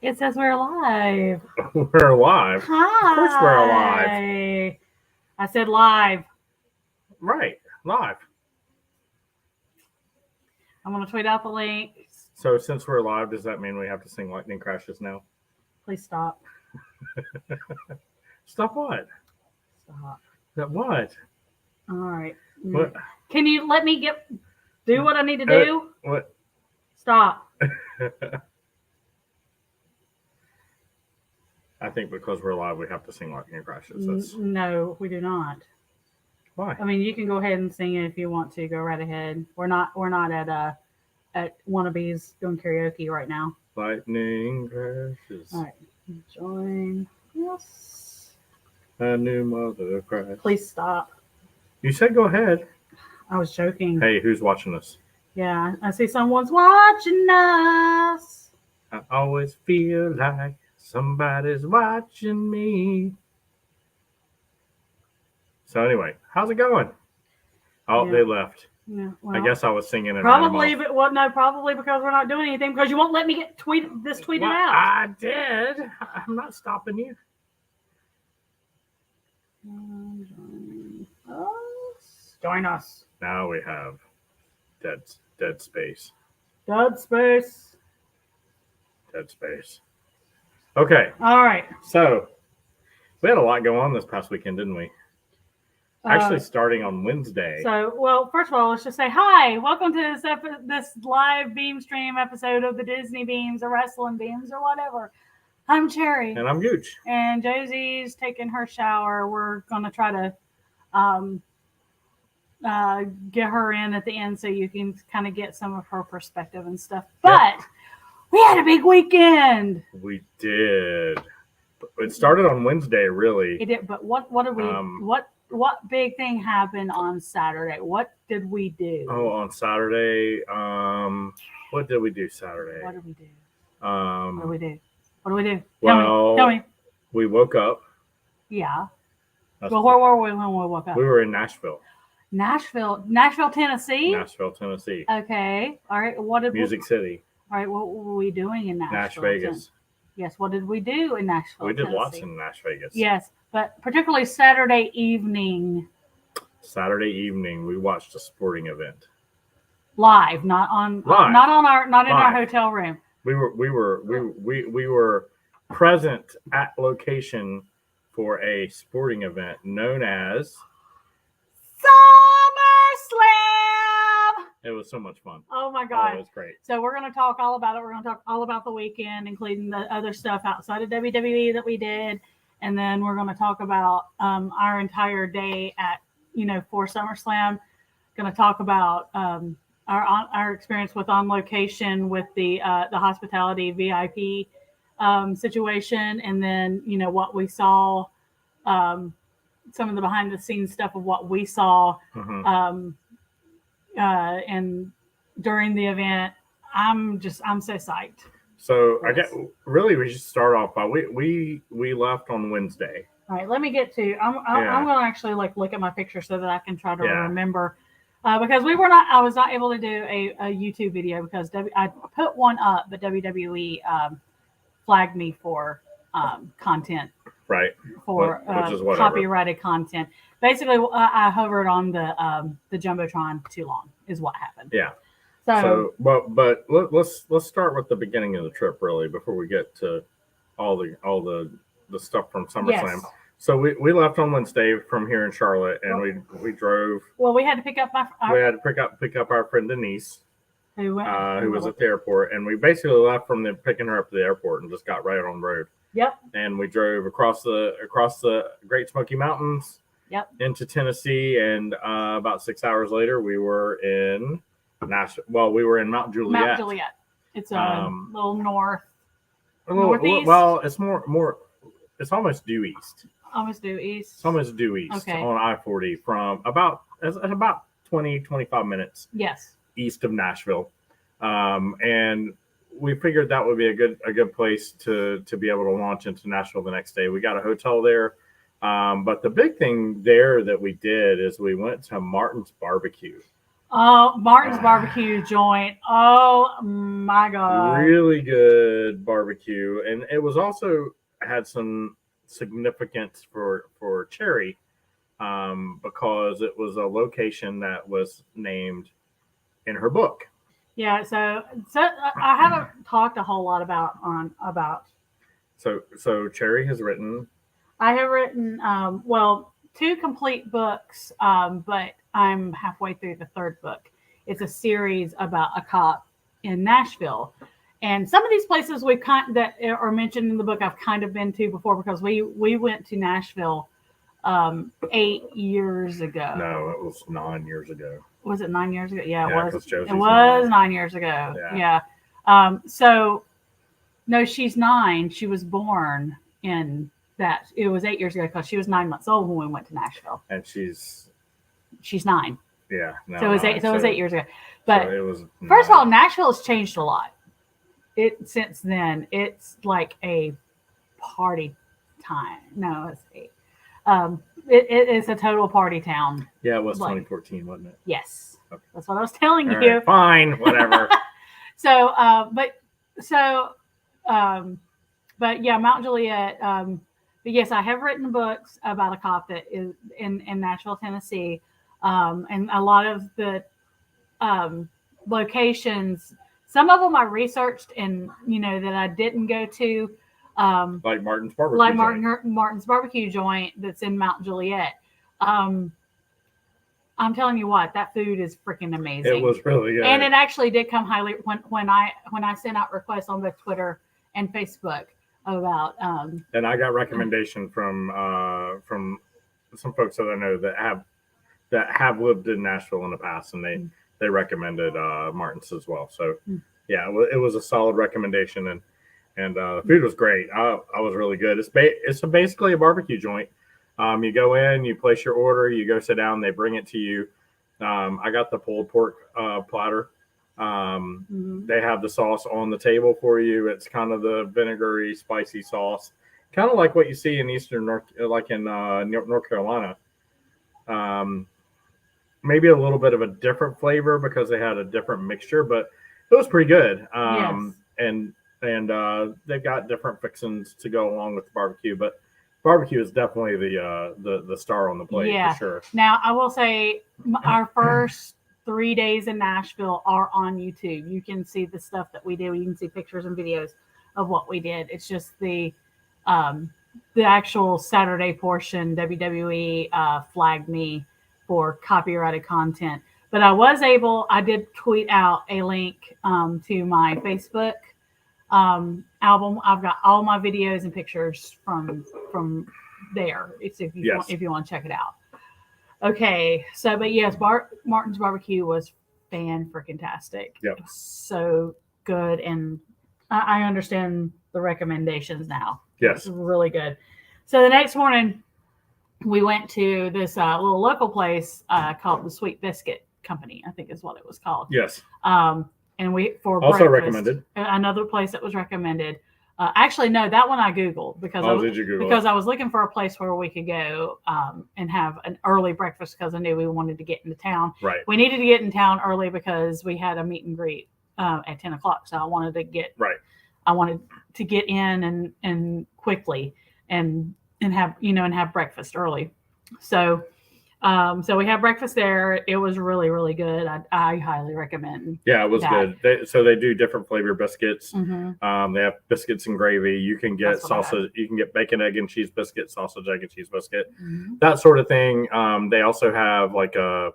It says we're live. We're live. Hi. Of course we're alive. I said live. Right, live. I'm going to tweet out the link. So since we're live, does that mean we have to sing Lightning Crashes now? Please stop. Stop what? Stop. That what? All right. What? Can you let me do what I need to do? What? Stop. I think because we're live, we have to sing Lightning Crashes. No, we do not. Why? I mean, you can go ahead and sing it if you want to. Go right ahead. We're not at Wannabes doing karaoke right now. Lightning crashes. All right. Join. Yes. A new mother crash. Please stop. You said go ahead. I was joking. Hey, who's watching us? Yeah, I see someone's watching us. I always feel like somebody's watching me. So anyway, how's it going? Oh, yeah. They left. Yeah, well, I guess I was singing it. Probably, but probably because we're not doing anything because you won't let me get tweeted out. I did. I'm not stopping you. Join us. Now we have dead space. Dead space. Dead space. Okay. All right. So we had a lot go on this past weekend, didn't we? Actually, starting on Wednesday. So, well, first of all, let's just say hi. Welcome to this live BeamStream episode of the Disney Beams or Wrestling Beams or whatever. I'm Cherry. And I'm Gooch. And Josie's taking her shower. We're going to try to get her in at the end so you can kind of get some of her perspective and stuff. But we had a big weekend. We did. It started on Wednesday, really. It did. But what did we what big thing happened on Saturday? What did we do? Oh, on Saturday, what did we do Saturday? What did we do? What did we do? What do we do? Well, Tell me. We woke up. Yeah. Well, where were we when we woke up? We were in Nashville. Nashville, Tennessee? Nashville, Tennessee. Okay. All right. Music City. All right. What were we doing in Nashville? Nash Vegas. Yes. What did we do in Nashville? We did Tennessee? lots in Nash Vegas. Yes. But particularly Saturday evening. Saturday evening, we watched a sporting event. Live, not in our hotel room. We were present at location for a sporting event known as SummerSlam. It was so much fun. Oh my God. It was great. So we're going to talk all about it. We're going to talk all about the weekend, including the other stuff outside of WWE that we did. And then we're going to talk about our entire day for SummerSlam. Going to talk about our experience with On Location with the hospitality VIP situation, and then what we saw, some of the behind the scenes stuff of what we saw, and during the event. I'm so psyched. So I guess really we should start off by we left on Wednesday. All right, let me get to. I'm going to actually look at my picture so that I can try to remember, because I was not able to do a YouTube video because I put one up, but WWE flagged me for content. Right. For which is copyrighted content. Basically, I hovered on the Jumbotron too long is what happened. Yeah. So but let's start with the beginning of the trip really before we get to all the stuff from SummerSlam. Yes. So we left on Wednesday from here in Charlotte, and we drove. Well, we had to pick up pick up our friend Denise, who was at the airport, and we basically left from picking her up to the airport and just got right on the road. Yep. And we drove across the Great Smoky Mountains. Yep. Into Tennessee, and about 6 hours later, we were in Nashville. Well, we were in Mount Juliet. Mount Juliet. It's a little northeast. Well, it's more. It's almost due east. Almost due east. It's almost due east on I-40 from about 20-25 minutes. Yes. East of Nashville, and we figured that would be a good place to be able to launch into Nashville the next day. We got a hotel there, but the big thing there that we did is we went to Martin's Barbecue. Oh, Martin's barbecue joint. Oh my God. Really good barbecue. And it was also had some significance for Cherry, because it was a location that was named in her book. Yeah, so I haven't talked a whole lot about. So Cherry has written. I have written two complete books, but I'm halfway through the third book. It's a series about a cop in Nashville, and some of these places that are mentioned in the book I've kind of been to before because we went to Nashville 8 years ago. No, it was 9 years ago. Was it 9 years ago? Yeah, Yeah, it was. Josie's It was 9. 9 years ago. Yeah. So no, she's 9. She was born in that. It was 8 years ago because she was 9 months old when we went to Nashville. And she's 9. Yeah. No, so it was 8. So it was 8 years ago. But so it was first of all, Nashville has changed a lot. Since then, it's like a party time. No, it's 8. It is a total party town. Yeah, it was 2014, wasn't it? Yes, okay. That's what I was telling All you. Right, fine, whatever. But yeah, Mount Juliet. But yes, I have written books about a cop that is in Nashville, Tennessee, and a lot of the locations. Some of them I researched and that I didn't go to. Like Martin's barbecue. Martin's barbecue joint that's in Mount Juliet. I'm telling you what, that food is freaking amazing. It was really good, and it actually did come highly when I sent out requests on both Twitter and Facebook about. And I got recommendation from some folks that I know that have lived in Nashville in the past, and they recommended Martin's as well. So yeah, it was a solid recommendation, and the food was great. I was really good. It's basically a barbecue joint. You go in, you place your order, you go sit down, they bring it to you. I got the pulled pork platter. They have the sauce on the table for you. It's kind of the vinegary, spicy sauce, kind of like what you see in North Carolina. Maybe a little bit of a different flavor because they had a different mixture, but it was pretty good. Yes. And they've got different fixings to go along with the barbecue, but barbecue is definitely the star on the plate for sure. Now I will say our first 3 days in Nashville are on YouTube. You can see the stuff that we do. You can see pictures and videos of what we did. It's just the actual Saturday portion. WWE flagged me for copyrighted content, but I did tweet out a link to my Facebook album. I've got all my videos and pictures from there. It's if you want to check it out. Okay, so but yes, Martin's barbecue was fan-freaking-tastic. Yep. So good, and I understand the recommendations now. Yes, it's really good. So the next morning, we went to this little local place called the Sweet Biscuit Company, I think is what it was called. Yes. And we for also breakfast, recommended another place that was recommended. Actually, no, that one I Googled because I was looking for a place where we could go and have an early breakfast because I knew we wanted to get into town. Right. We needed to get in town early because we had a meet and greet at 10 o'clock. So I wanted to get in and quickly and have breakfast early. So we had breakfast there. It was really, really good. I highly recommend. Yeah, it was good. They do different flavor biscuits. Mm-hmm. They have biscuits and gravy. You can get sausage. You can get bacon, egg, and cheese biscuit, sausage, egg, and cheese biscuit, that sort of thing. They also have like a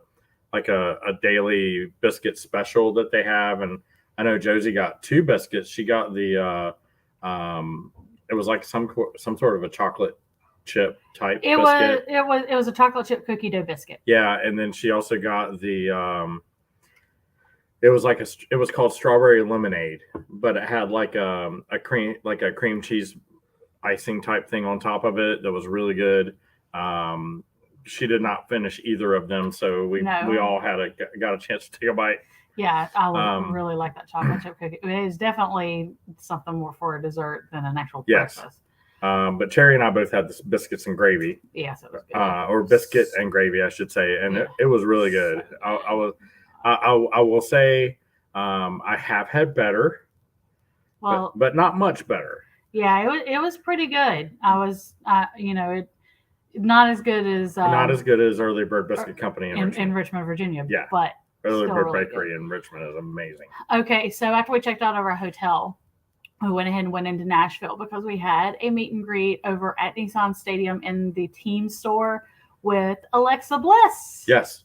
daily biscuit special that they have. And I know Josie got 2 biscuits. She got the it was like some sort of a chocolate chip type biscuit. It was a chocolate chip cookie dough biscuit. Yeah, and then she also got the it was called strawberry lemonade, but it had like a cream cheese icing type thing on top of it that was really good. She did not finish either of them, so we all got a chance to take a bite. Yeah, I really like that chocolate chip cookie. It is definitely something more for a dessert than an actual breakfast. But Cherry and I both had this biscuits and gravy. Yes, it was good. Or biscuit and gravy, I should say, and it was really good. I I will say I have had better, Well, but not much better. Yeah, it was pretty good. I was, not as good as not as good as Early Bird Biscuit Company in Richmond, Virginia. Yeah, but Early Bird really Bakery good. in Richmond is amazing. Okay, so after we checked out of our hotel, we went ahead and went into Nashville because we had a meet and greet over at Nissan Stadium in the team store with Alexa Bliss. Yes.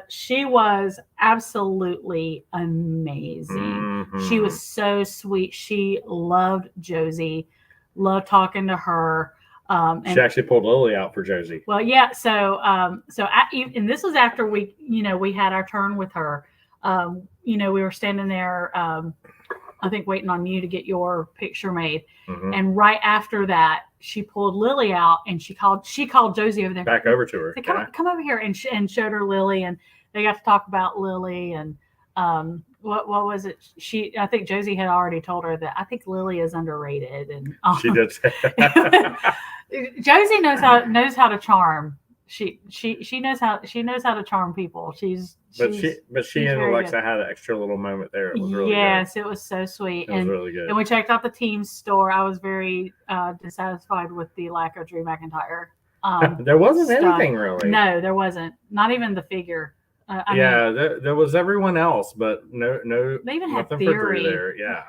She was absolutely amazing. Mm-hmm. She was so sweet. She loved Josie, loved talking to her. And she actually pulled Lily out for Josie. Well, yeah. And this was after we had our turn with her. We were standing there, I think waiting on you to get your picture made. Mm-hmm. And right after that, she pulled Lily out and she called Josie over there. Back over to her. Come over here and showed her Lily, and they got to talk about Lily and what was it? I think Josie had already told her that I think Lily is underrated, and she did say that. Josie knows how to charm. She knows how to charm people. She and Alexa had an extra little moment there. It was really good. It was so sweet. It was really good. And we checked out the team store. I was very dissatisfied with the lack of Drew McIntyre. There wasn't anything really. No, there wasn't. Not even the figure. There was everyone else, but no. They even had Theory. For Drew there. Yeah,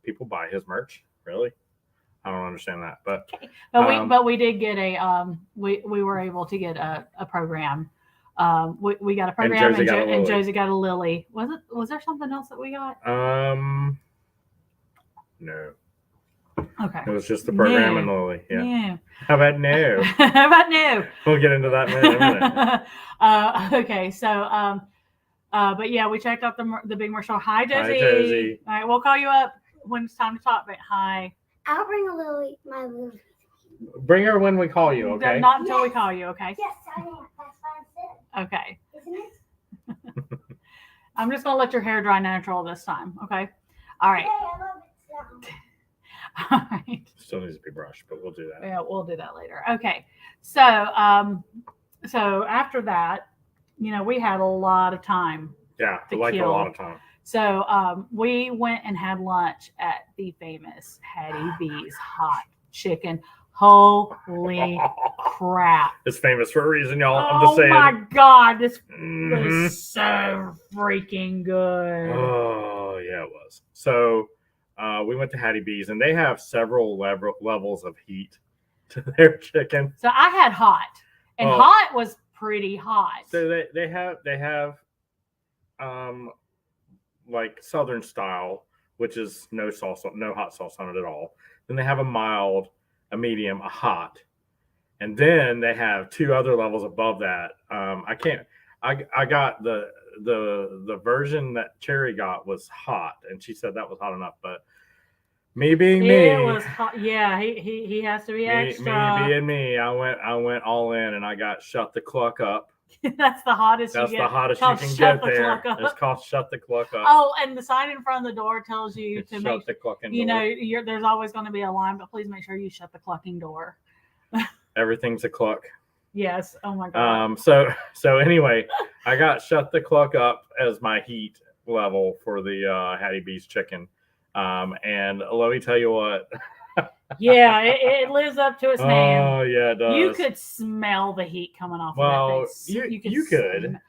people buy his merch. Really? I don't understand that, but we did get we were able to get a program. We got a program, and Josie got a Lily. Was there something else that we got? No. Okay. It was just the program and Lily. Yeah. Yeah. How about no? How about no? We'll get into that in a minute. Okay. So, but yeah, we checked out the Big Mer show. Hi, Josie. Hi, Josie. All right, we'll call you up when it's time to talk. But hi. I'll bring my Lily. Bring her when we call you, okay? Not until we call you, okay? Yes, I am. That's why I said. Okay. Isn't it? I'm just gonna let your hair dry natural this time, okay? All right. Hey, I love it. All right. Still needs to be brushed, but we'll do that. Yeah, we'll do that later. Okay. So, so after that, we had a lot of time. Yeah, a lot of time. So we went and had lunch at the famous Hattie B's hot chicken. Holy crap. It's famous for a reason, y'all. I'm just saying. Oh my God. This was so freaking good. Oh, yeah, it was. So we went to Hattie B's, and they have several levels of heat to their chicken. So I had hot, and hot was pretty hot. So they have like Southern style, which is no hot sauce on it at all. Then they have a mild, a medium, a hot, and then they have two other levels above that. I got the version that Cherry got was hot, and she said that was hot enough, but me being me, it was hot. Yeah, he has to be extra. Me being me, I went all in, and I got shut the cluck up. That's the hottest. That's the hottest you can get there. It's called shut the cluck up. Oh, and the sign in front of the door tells you to shut the clucking door. There's always going to be a line, but please make sure you shut the clucking door. Everything's a cluck. Yes. Oh my God. So anyway, I got shut the cluck up as my heat level for the Hattie B's chicken. And let me tell you what. Yeah, it lives up to its name. Oh yeah, it does. You could smell the heat coming off of that thing. You could.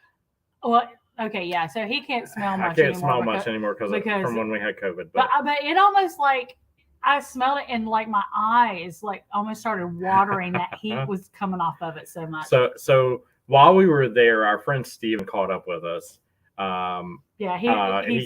Well, okay, yeah. So he can't smell much. I can't smell much anymore because from when we had COVID. But it almost like I smelled it, and like my eyes like almost started watering. That heat was coming off of it so much. So while we were there, our friend Steven caught up with us. He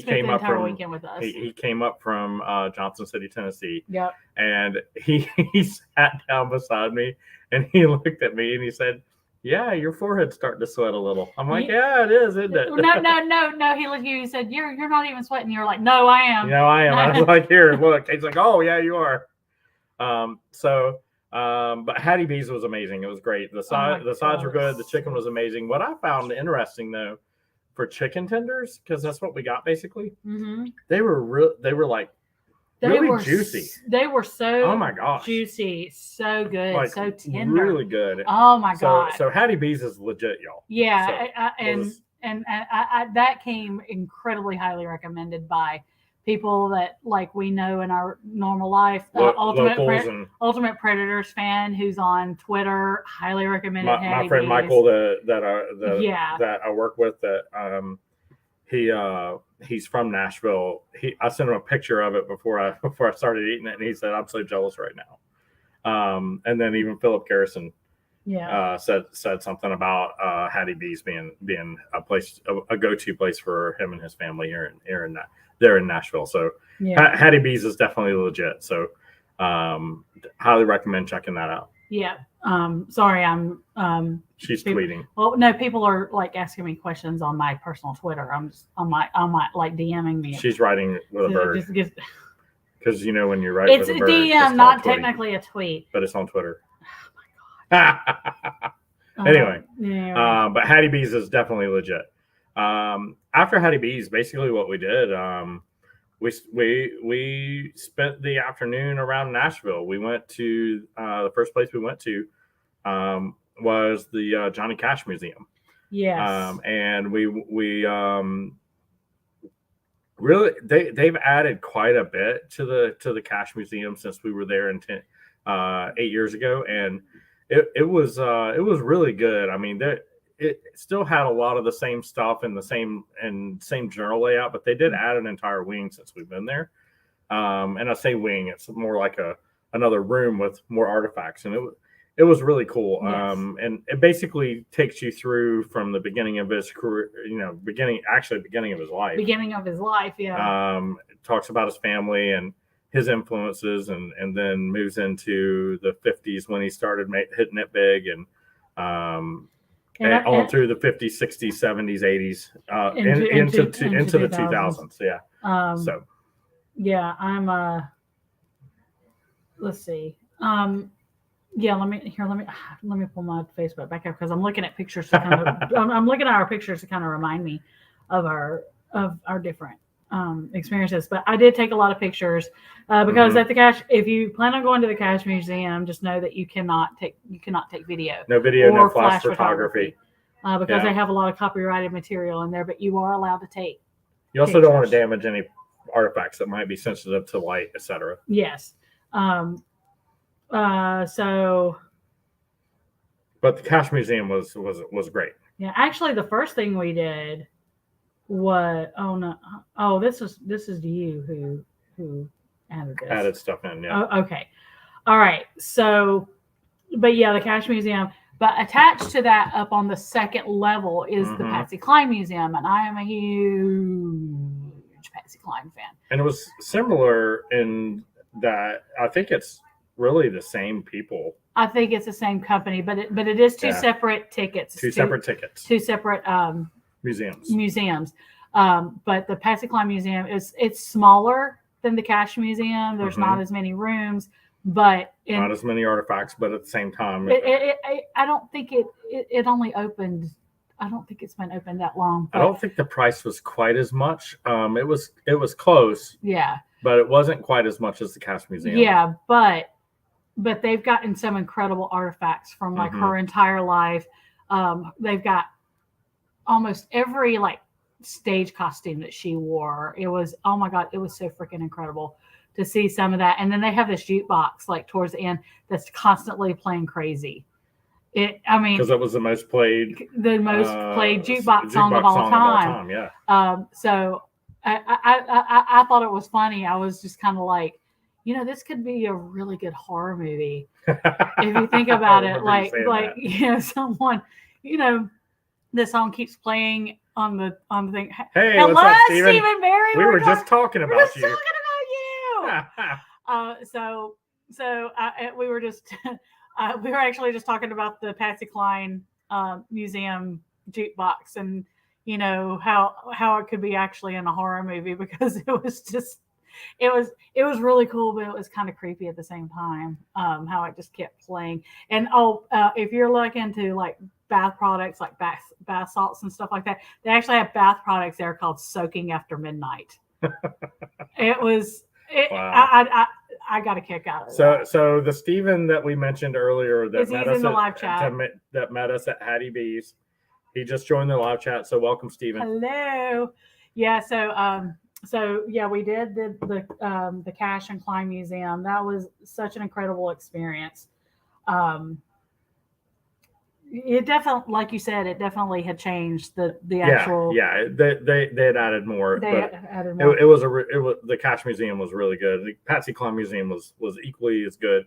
spent the entire weekend with us. He came up from Johnson City, Tennessee. Yep. And he sat down beside me, and he looked at me and he said, "Yeah, your forehead's starting to sweat a little." I'm like, "Yeah, it is, isn't it?" No. He looked at you. He said, "You're not even sweating." You're like, "No, I am." No, I am. I was like, "Here, look." He's like, "Oh, yeah, you are." But Hattie B's was amazing. It was great. The sides were good. The chicken was amazing. What I found interesting though, for chicken tenders, because that's what we got basically. Mm-hmm. They were really juicy. They were so oh my gosh juicy, so good, so tender, really good. Oh my god! So Hattie B's is legit, y'all. Yeah, and I that came incredibly highly recommended by people that like we know in our normal life. Ultimate Predators fan who's on Twitter highly recommended. My friend Michael that I work with he's from Nashville. I sent him a picture of it before I started eating it, and he said, "I'm so jealous right now." And then even Philip Garrison said something about Hattie B's being a go-to place for him and his family here in Nashville. So Hattie B's is definitely legit. So highly recommend checking that out. Yeah. Sorry, I'm she's tweeting. Well, no, people are like asking me questions on my personal Twitter. I'm just on my like DMing me. She's writing with a bird. Because when you write it's with a bird, DM, not technically a tweet, but it's on Twitter. Oh my god. Anyway, yeah. But Hattie B's is definitely legit. After Hattie B's, basically what we did, we spent the afternoon around Nashville. We went to the first place we went to was the Johnny Cash Museum. Yes. And we really they've added quite a bit to the Cash Museum since we were there 8 years ago, and it was really good. I mean, it still had a lot of the same stuff and the same general layout, but they did add an entire wing since we've been there. And I say wing, it's more like another room with more artifacts, and it was really cool. Yes. And it basically takes you through from the beginning of his career, beginning of his life. Beginning of his life, yeah. It talks about his family and his influences, and then moves into the 50s when he started hitting it big, and on through the 50s, 60s, 70s, 80s, into the 2000s. Yeah. So. Yeah, I'm. Let's see. Yeah, let me pull my Facebook back up because I'm looking at pictures to kind of I'm looking at our pictures to kind of remind me of our different experiences. But I did take a lot of pictures because at the Cash, if you plan on going to the Cash Museum, just know that you cannot take video. No video, no flash photography. Because they have a lot of copyrighted material in there, but you are allowed to take. You also don't want to damage any artifacts that might be sensitive to light, etc. Yes. So. But the Cash Museum was great. Yeah, actually, the first thing we did was this is you who added this. Added stuff in, yeah. Oh, okay. All right. So, but yeah, the Cash Museum. But attached to that, up on the second level, is the Patsy Cline Museum, and I am a huge Patsy Cline fan. And it was similar in that I think it's really the same people. I think it's the same company, but it is two separate tickets. Two separate tickets. Two separate museums. But the Patsy Cline Museum it's smaller than the Cash Museum. There's not as many rooms. But not as many artifacts, but at the same time, I don't think it only opened. I don't think it's been open that long. I don't think the price was quite as much. It was close. Yeah, but it wasn't quite as much as the Cash Museum. Yeah, but they've gotten some incredible artifacts from like her entire life. They've got almost every like stage costume that she wore. It was, oh my God, it was so freaking incredible to see some of that. And then they have this jukebox like towards the end that's constantly playing Crazy. Because it was the most played jukebox song of all time. Yeah. So I thought it was funny. I was just kind of like, this could be a really good horror movie if you think about it. Like someone, the song keeps playing on the thing. Hey, hello, what's up, Stephen Barry. We were just talking about you. We were actually just talking about the Patsy Cline Museum jukebox, and how it could be actually in a horror movie, because it was really cool, but it was kind of creepy at the same time. How it just kept playing. And if you're looking to like bath products, like bath salts and stuff like that, they actually have bath products there called Soaking After Midnight. Wow. I got a kick out of that. So the Stephen that we mentioned earlier that met us in the live chat, that met us at Hattie B's, He just joined the live chat, so welcome, Steven. Hello. Yeah. So yeah, we did the Cash and Climb Museum. That was such an incredible experience. It definitely, like you said, it definitely had changed the actual. Yeah. They had added more. They but added more. it was the Cash Museum was really good. The Patsy Clown Museum was equally as good.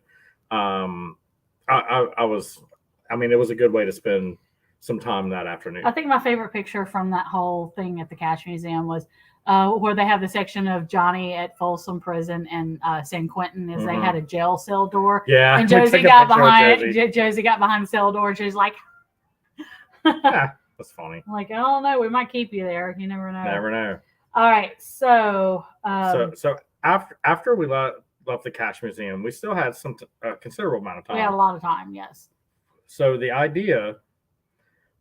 I mean, it was a good way to spend some time that afternoon. I think my favorite picture from that whole thing at the Cash Museum was where they have the section of Johnny at Folsom Prison and San Quentin is they had a jail cell door. Yeah. And Josie got behind Josie got behind the cell door. She's like, yeah, that's funny. Like, I don't know, we might keep you there. You never know. Never know. All right. So so after we left the Cash Museum, we still had some considerable amount of time. We had a lot of time, yes. So the idea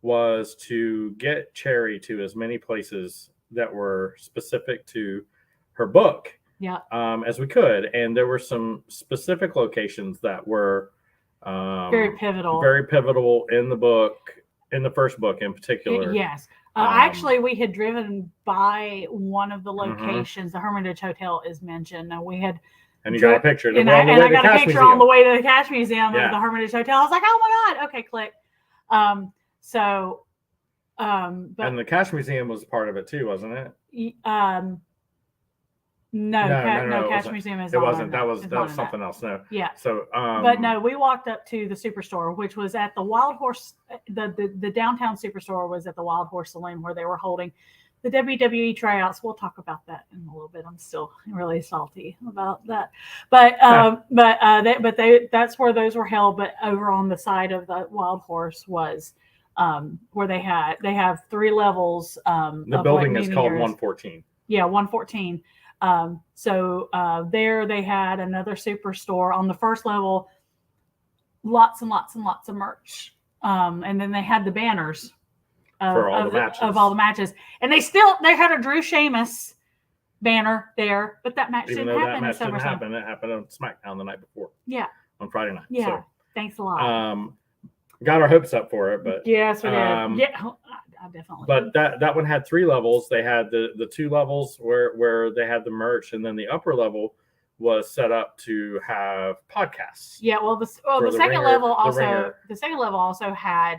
was to get Cherry to as many places that were specific to her book as we could. And there were some specific locations that were very pivotal in the book, in the first book in particular. Yes. Actually, we had driven by one of the locations. The Hermitage Hotel is mentioned. And we had... And you got a picture. And I got a picture on the way to the Cash Museum of the Hermitage Hotel. I was like, oh my God. Okay, click. And the Cash Museum was part of it too, wasn't it? No, Cash Museum is. It wasn't. That was something else. No. Yeah. So, but no, we walked up to the Superstore, which was at the Wild Horse. The downtown Superstore was at the Wild Horse Saloon where they were holding the WWE tryouts. We'll talk about that in a little bit. I'm still really salty about that, that's where those were held. But over on the side of the Wild Horse was where they have 3 levels. The building is called 114. Yeah, 114. There they had another Superstore on the first level. Lots and lots and lots of merch. And then they had the banners of all the matches. And they had a Drew Sheamus banner there, but that match didn't happen. It happened on SmackDown the night before. Yeah. On Friday night. Yeah. So, thanks a lot. Got our hopes up for it, but yes, we did. I definitely. But that one had 3 levels. They had the 2 levels where they had the merch, and then the upper level was set up to have podcasts. Yeah, the second level also had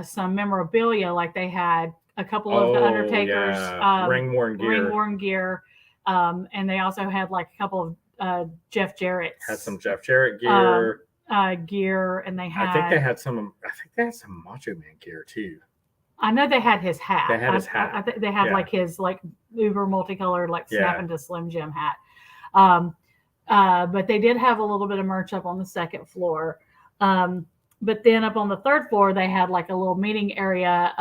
some memorabilia, like they had a couple of the Undertaker's ring worn gear, and they also had like a couple of Jeff Jarrett's. Had some Jeff Jarrett gear. And they had. I think they had some Macho Man gear too. I know they had his hat. They had his hat. I think they had like his like uber multicolored like snap into Slim Jim hat. But they did have a little bit of merch up on the second floor. But then up on the third floor, they had like a little meeting area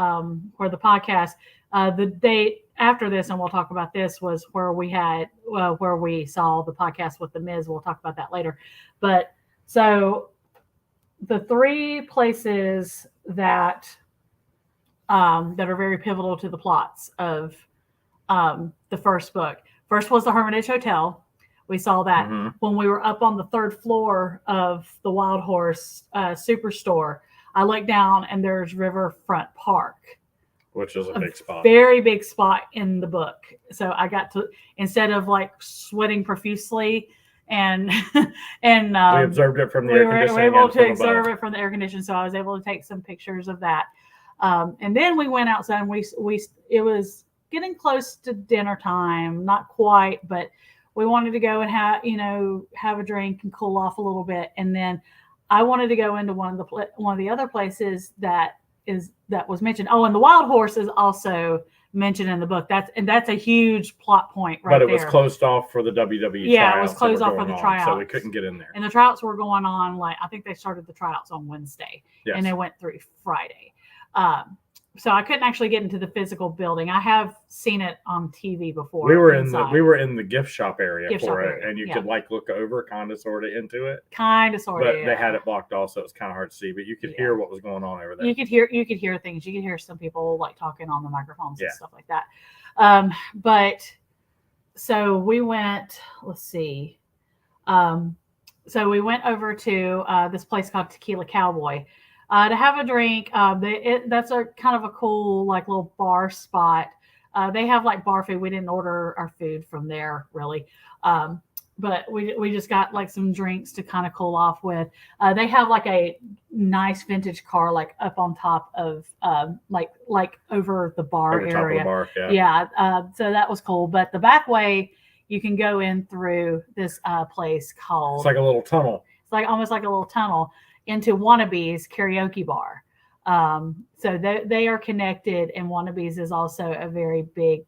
where the podcast. The day after this, and we'll talk about this, was where we saw the podcast with The Miz. We'll talk about that later. But so the 3 places that are very pivotal to the plots of the first book. First was the Hermitage Hotel. We saw that when we were up on the 3rd floor of the Wild Horse Superstore. I looked down and there's Riverfront Park, which is a big spot, very big spot in the book. So I got to, instead of like sweating profusely and we observed it from the air conditioning. We were able to observe it from the air conditioning, so I was able to take some pictures of that. And then we went outside and it was getting close to dinner time, not quite, but we wanted to go and have a drink and cool off a little bit. And then I wanted to go into one of the other places that was mentioned. Oh, and the Wild Horse is also mentioned in the book. That's a huge plot point right there. But it was closed off for the WWE. Yeah, it was closed off for the tryouts, so we couldn't get in there. And the tryouts were going on. Like I think they started the tryouts on Wednesday, and they went through Friday. So I couldn't actually get into the physical building. I have seen it on TV before. We were in the gift shop area and you could like look over kind of sort of into it. But they had it blocked off, so it was kind of hard to see. But you could hear what was going on over there. You could hear things. You could hear some people like talking on the microphones and stuff like that. But so we went. Let's see. So we went over to this place called Tequila Cowboy. to have a drink. That's a kind of a cool like little bar spot. They have like bar food. We didn't order our food from there really. But we just got like some drinks to kind of cool off with. They have like a nice vintage car like up on top of like over the bar Over top of area. the bar, yeah. Yeah. So that was cool. But the back way you can go in through this place called. It's like a little tunnel. It's like almost like a little tunnel into Wannabe's karaoke bar. So they are connected, and Wannabe's is also a very big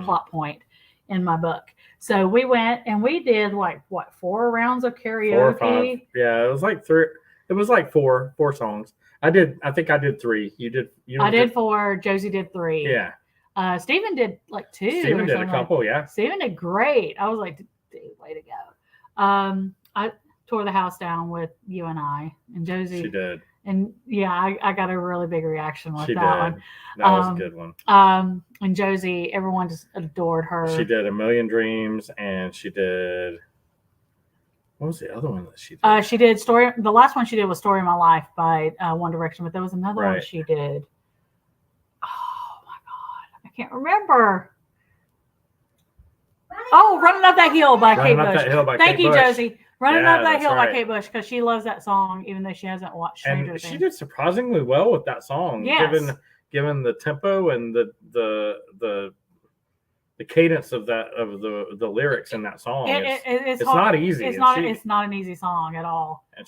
plot point in my book. So we went and we did like 4 rounds of karaoke. 4 or 5. Yeah, it was like 3. It was like 4 songs. I think I did 3. You did. I did 4. Josie did 3. Yeah. Stephen did like 2. Stephen did a couple. Yeah. Stephen did great. I was like, dude, way to go. I tore the house down with you and I and Josie. She did. And yeah, I got a really big reaction with She that did. one. That was a good one. And Josie, everyone just adored her. She did A Million Dreams, and she did. What was the other one that she did? She did Story. The last one she did was Story of My Life by One Direction, but there was another one she did. Oh my God, I can't remember. Running Up That Hill by Kate Bush. Thank you, Josie. Running Up That Hill by Kate Bush, because she loves that song, even though she hasn't watched Stranger Things. She did surprisingly well with that song, given the tempo and the cadence of the lyrics in that song. It's not easy. It's not an easy song at all. And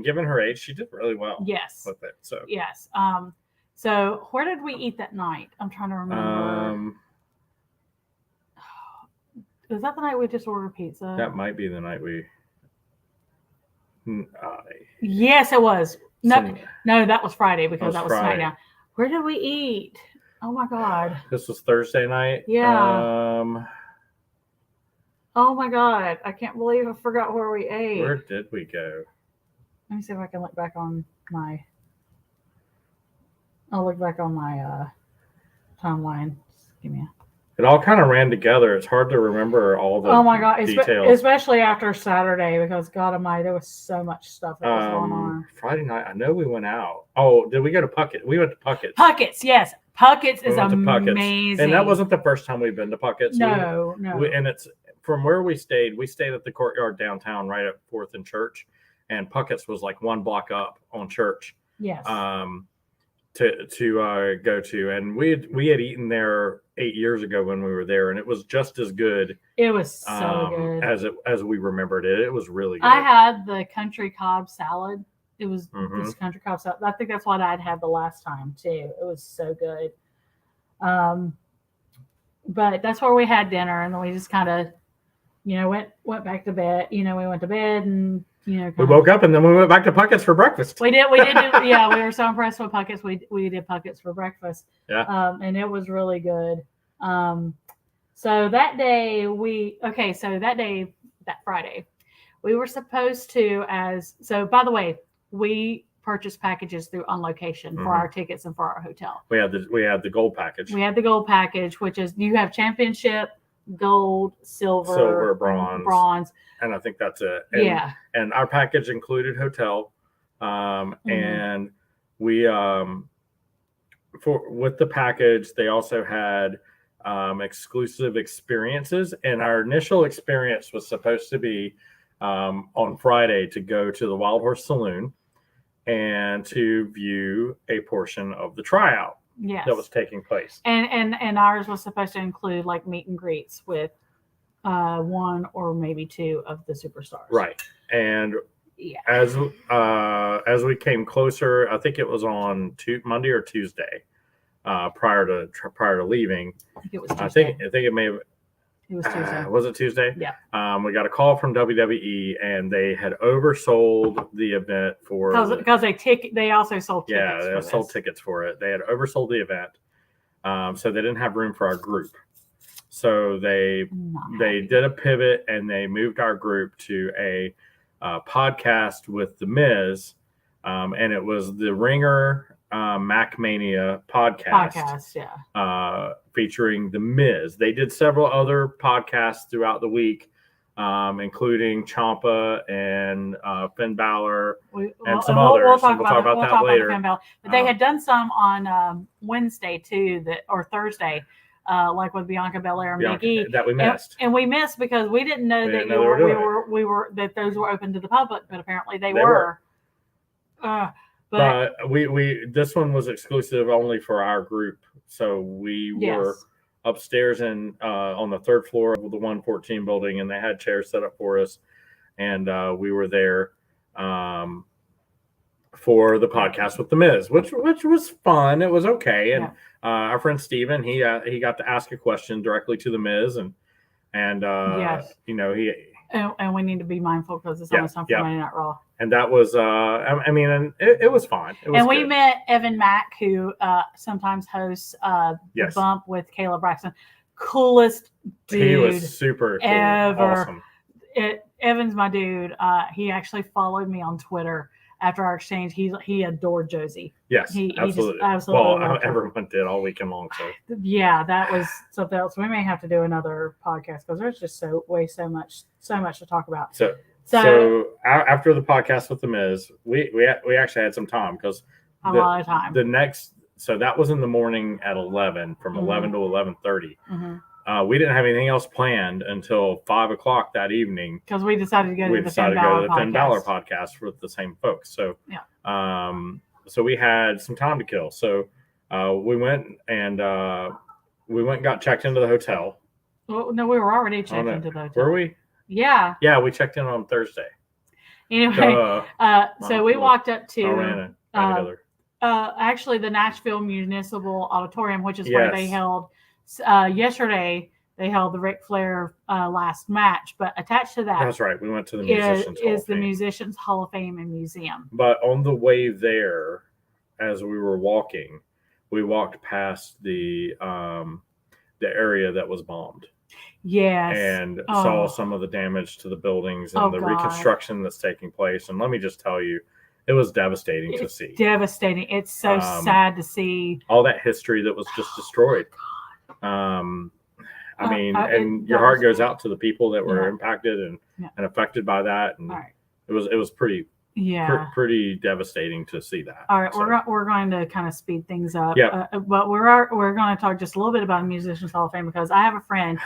given her age, she did really well. Yes. With it. So yes. So where did we eat that night? I'm trying to remember. Was that the night we just ordered pizza? That might be the night we. Yes, it was. No, that was Friday because that was SmackDown. Where did we eat? Oh my God. This was Thursday night. Yeah. Oh my God. I can't believe I forgot where we ate. Where did we go? Let me see if I can look back on my. I'll look back on my timeline. Just give me a. It all kind of ran together. It's hard to remember all the details. Especially after Saturday, because God Almighty, there was so much stuff that was going on. Friday night, I know we went out. Oh, did we go to Puckett? We went to Puckett's. Puckett's, yes. Puckett's is amazing. And that wasn't the first time we've been to Puckett's. No. And it's from where we stayed at the Courtyard downtown right at 4th and Church. And Puckett's was like 1 block up on Church. Yes. To go to, and we had eaten there 8 years ago when we were there, and it was just as good. It was so good as we remembered it. It was really good. I had the country cob salad. It was this country cob salad. I think that's what I'd had the last time too. It was so good. But that's where we had dinner, and then we just kind of, went back to bed. We went to bed and. We woke up and then we went back to Puckett's for breakfast. We did. We were so impressed with Puckett's. We did Puckett's for breakfast. Yeah. And it was really good. So that day that Friday, we were supposed to by the way, we purchased packages through On Location for our tickets and for our hotel. We had the gold package. We had the gold package, which is you have championship, gold, silver, bronze. And I think that's it. And our package included hotel. And we, with the package, they also had exclusive experiences. And our initial experience was supposed to be on Friday to go to the Wild Horse Saloon and to view a portion of the tryout that was taking place. And ours was supposed to include like meet and greets with 1 or maybe 2 of the superstars. Right. And as we came closer, I think it was on Monday or Tuesday, prior to leaving. I think it was Tuesday. I think it may have. It was Tuesday. Was it Tuesday? Yeah. We got a call from WWE, and they had oversold the event for because they also sold tickets. Yeah, they sold tickets for it. They had oversold the event, so they didn't have room for our group. So they did a pivot, and they moved our group to a podcast with The Miz, and it was the Ringer MacMania podcast. Featuring The Miz. They did several other podcasts throughout the week, including Ciampa and Finn Balor and some others. We'll talk and about that later. The Finn Balor. But they had done some on Wednesday too, or Thursday, like with Bianca Belair and Big E, that we missed, and we missed because we didn't know that we were that those were open to the public, but apparently they were. But we this one was exclusive only for our group, so we were upstairs and on the third floor of the 114 building, and they had chairs set up for us, and we were there for the podcast with The Miz, which was fun. It was okay, and our friend Steven, he got to ask a question directly to The Miz, and you know, and we need to be mindful because it's almost time for Monday Night Raw. And that was, I mean, and it was fun. It was we met Evan Mack, who sometimes hosts The Bump with Kayla Braxton. Coolest dude. He was super cool. Ever. Awesome. Evan's my dude. He actually followed me on Twitter after our exchange. He adored Josie. Yes, absolutely. Well, everyone did all weekend long. So yeah, that was something else. We may have to do another podcast because there's just so much to talk about. So after the podcast with The Miz, we actually had some time because a lot of time. So that was in the morning at 11, from 11 to 11:30. Mm-hmm. We didn't have anything else planned until 5 o'clock that evening because we decided to go to the Finn Balor podcast with the same folks. So so we had some time to kill. So we went and got checked into the hotel. Well, no, we were already checked into the hotel. Were we? Yeah. Yeah, we checked in on Thursday. Anyway, so we walked up to actually the Nashville Municipal Auditorium, which is where they held yesterday. They held the Ric Flair last match, but attached to that, that's right. We went to the Musicians Hall of Fame and Museum. But on the way there, as we were walking, we walked past the area that was bombed. Yes. And saw some of the damage to the buildings and the reconstruction that's taking place. And let me just tell you, it was devastating to see. Devastating. It's so sad to see all that history that was just destroyed. I mean, and your heart goes out to the people that were impacted and affected by that. And it was pretty devastating to see that. All right, we're going to kind of speed things up. Yeah. But we're going to talk just a little bit about Musicians Hall of Fame because I have a friend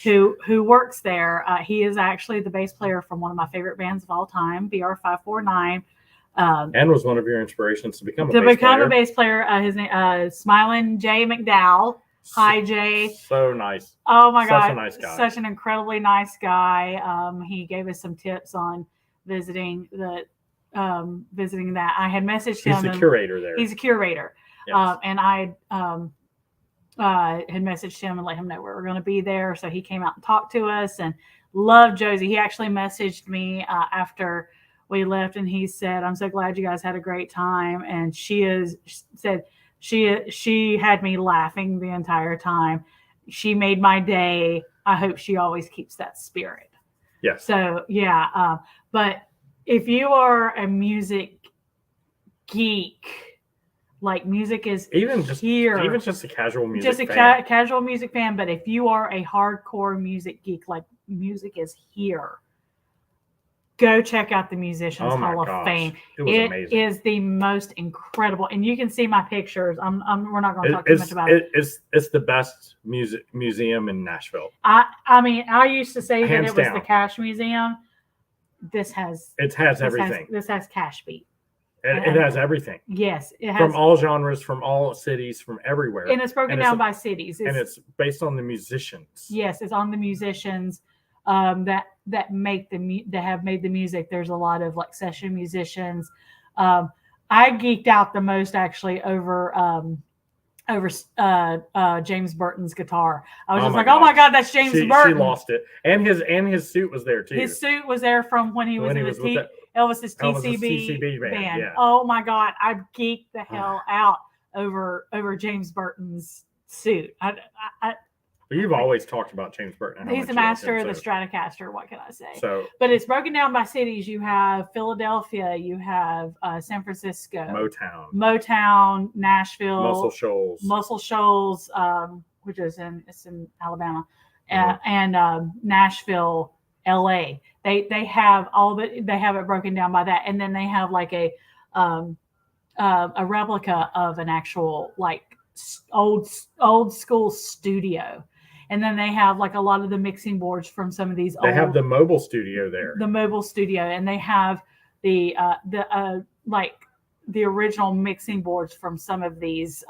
who works there. He is actually the bass player from one of my favorite bands of all time, BR549. And was one of your inspirations to become a bass player. His name Smiling Jay McDowell. Hi, Jay. So nice. Oh my God. Such a nice guy. Such an incredibly nice guy. He gave us some tips on visiting that. I had messaged him. He's the curator there. He's a curator. Yes. And I had messaged him and let him know we were going to be there. So he came out and talked to us and loved Josie. He actually messaged me after we left and he said, "I'm so glad you guys had a great time." And she had me laughing the entire time. She made my day. I hope she always keeps that spirit. Yes. So but if you are a music geek, like music is even just a casual music fan. Casual music fan, but if you are a hardcore music geek, like music is here, go check out the Musicians Hall of Fame. It was amazing. Is the most incredible, and you can see my pictures. We're not going to talk too much about it. It's the best museum in Nashville. I mean, I used to say that it was the Cash Museum. This has everything. This has Cash Beat. It has everything. Yes, it has from all genres, from all cities, from everywhere. And it's broken down by cities. It's based on the musicians. Yes, it's on the musicians that have made the music. There's a lot of like session musicians. I geeked out the most actually over James Burton's guitar. I was oh my God, that's James Burton. She lost it, and his suit was there too. His suit was there from when he was in Elvis's TCB band. Yeah. Oh my God, I geeked the hell out over James Burton's suit. You've always talked about James Burton. He's the master of the Stratocaster. What can I say? But it's broken down by cities. You have Philadelphia. You have San Francisco. Motown. Nashville. Muscle Shoals, which is in Alabama, and Nashville, LA. They have they have it broken down by that, and then they have like a replica of an actual like old school studio, and then they have like a lot of the mixing boards from some of these. They have the mobile studio there. The mobile studio, and they have the like the original mixing boards from some of these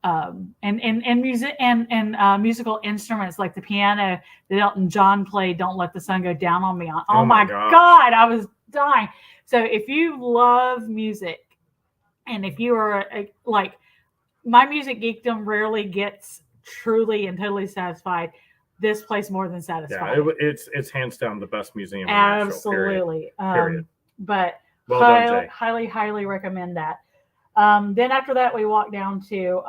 and music and musical instruments like the piano that Elton John played. Don't Let the Sun Go Down on Me on. Oh my God, I was dying. So if you love music, and if you are like, my music geekdom rarely gets truly and totally satisfied. This place more than satisfied. Yeah, it's hands down the best museum in Absolutely. Nashville, period. But well done, Jay. highly recommend that. Then after that, we walked down to.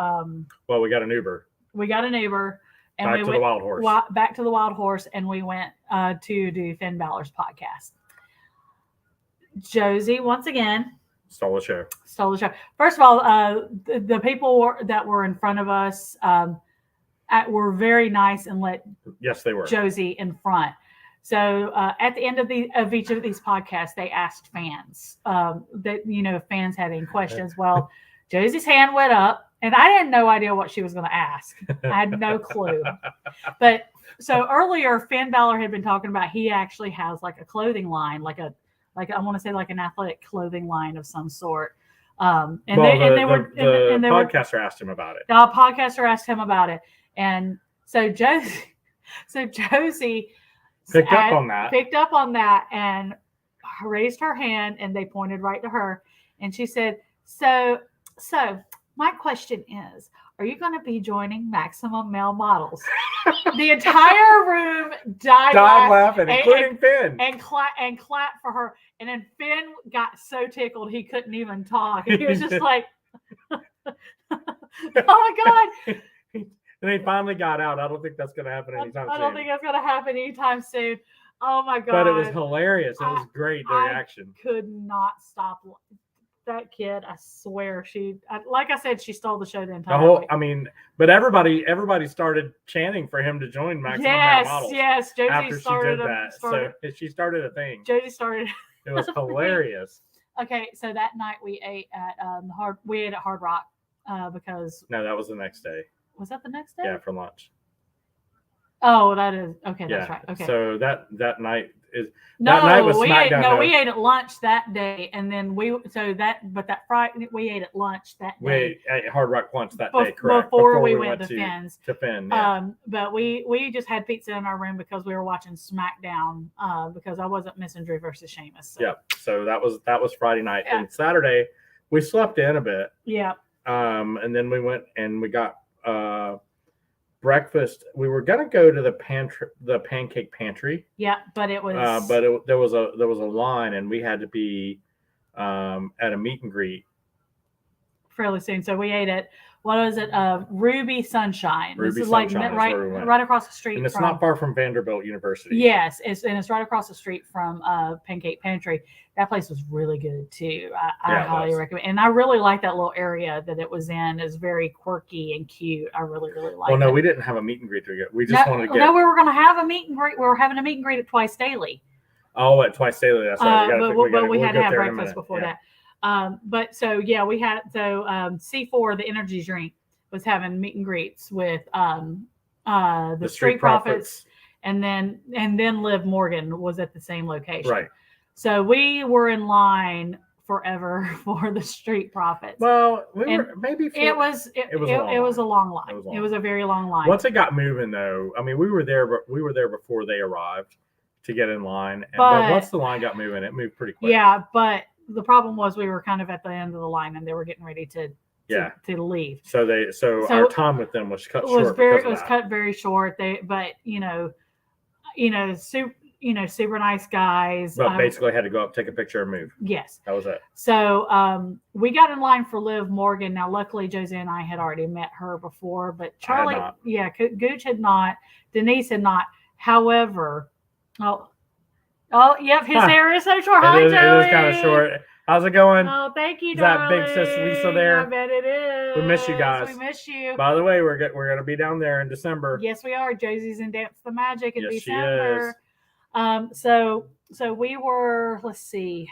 Well, we got an Uber. We got an Uber, and back we to went the Wild Horse. Back to the Wild Horse, and we went to do Finn Balor's podcast. Josie once again stole the show. First of all, the people that were in front of us were very nice and let they were Josie in front. So at the end of each of these podcasts, they asked fans that if fans had any questions. Well, Josie's hand went up, and I had no idea what she was going to ask. I had no clue. But so earlier, Finn Balor had been talking about he actually has like a clothing line, like I want to say like an athletic clothing line of some sort. The podcaster asked him about it. The podcaster asked him about it, and so Josie picked up on that and raised her hand, and they pointed right to her, and she said, so my question is, are you going to be joining Maximum Male Models? The entire room died laughing, including Finn, and clapped for her. And then Finn got so tickled he couldn't even talk. He was just like, "Oh my God!" And they finally got out. I don't think that's going to happen anytime soon. I don't think that's going to happen anytime soon. Oh my God! But it was hilarious. It was great. The reaction. Could not stop. That kid, I swear, like I said, she stole the show the entire week. But everybody started chanting for him to join Maximum Male Models. Yes, Josie after started she did that. So she started a thing. Josie started. It was hilarious. Okay, so that night we ate at Hard Rock because. No, that was the next day. Was that the next day? Yeah, for lunch. Oh, that is okay. Yeah. That's right. Okay. So that night is that night was SmackDown. We ate at lunch that day, and then that Friday we ate at lunch that day. We ate Hard Rock lunch that day, correct? Before we went to Finn's. To Finn. Yeah. But we just had pizza in our room because we were watching SmackDown. Because I wasn't missing Drew versus Sheamus. So. Yeah. So that was Friday night, and Saturday we slept in a bit. Yeah. And then we went and we got breakfast. We were gonna go to the pancake pantry. Yeah, but it was. There was a line, and we had to be at a meet and greet fairly soon. So we ate at Ruby Sunshine. Ruby this is Sunshine like right across the street. And it's not far from Vanderbilt University. Yes, it's right across the street from Pancake Pantry. That place was really good too. I highly recommend. And I really like that little area that it was in. It's very quirky and cute. I really like it. Well, no, we didn't have a meet and greet to get. We just wanted to get. No, we were going to have a meet and greet. We were having a meet and greet at Twice Daily. Oh, at Twice Daily. That's right. We had to have breakfast before that. But so yeah, we had C4, the energy drink, was having meet and greets with the Street Profits, and then Liv Morgan was at the same location. Right. So we were in line forever for the Street Profits. Well, it was a long line. It was a very long line. Once it got moving, though, I mean, we were there before they arrived to get in line. But once the line got moving, it moved pretty quick. Yeah, but the problem was we were kind of at the end of the line, and they were getting ready to leave. So our time with them was cut short. It was cut very short. Super nice guys. But basically had to go up, take a picture, and move. Yes. That was it. So we got in line for Liv Morgan. Now, luckily, Josie and I had already met her before, but Charlie, Gooch had not. Denise had not. However, yep, his hair is so short. Hi, Joey. It is kind of short. How's it going? Oh, thank you, darling. Is that big sis Lisa there? I bet it is. We miss you guys. We miss you. By the way, we're going to be down there in December. Yes, we are. Josie's in Dance the Magic in December. She is. So we were. Let's see.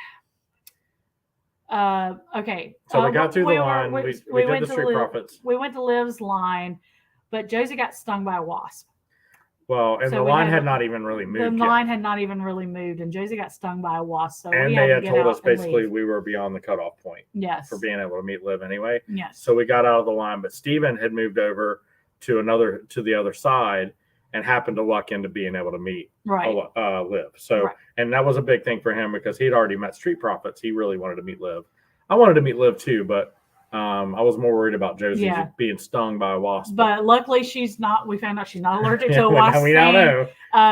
Okay. So we got through the were- line. We did went the to Street Profits. We went to Liv's line, but Josie got stung by a wasp. Well, and So the we line had- had not even really moved The yet. line had not even really moved, and Josie got stung by a wasp. So And we they had had to get told out us and basically leave. we were beyond the cutoff point Yes. for being able to meet Liv anyway. Yes. So we got out of the line, but Steven had moved over to the other side and happened to luck into being able to meet Right. Liv. So, Right. and that was a big thing for him because he'd already met Street Profits. He really wanted to meet Liv. I wanted to meet Liv too, but I was more worried about Josie being stung by a wasp. But luckily, she's not. We found out she's not allergic to Yeah, a wasp. we now know.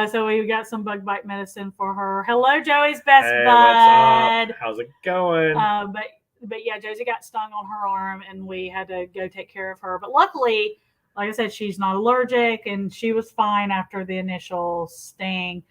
So we got some bug bite medicine for her. Hello, Joey's best Hey, bud. what's up? How's it going? But yeah, Josie got stung on her arm, and we had to go take care of her. But luckily, like I said, she's not allergic, and she was fine after the initial sting.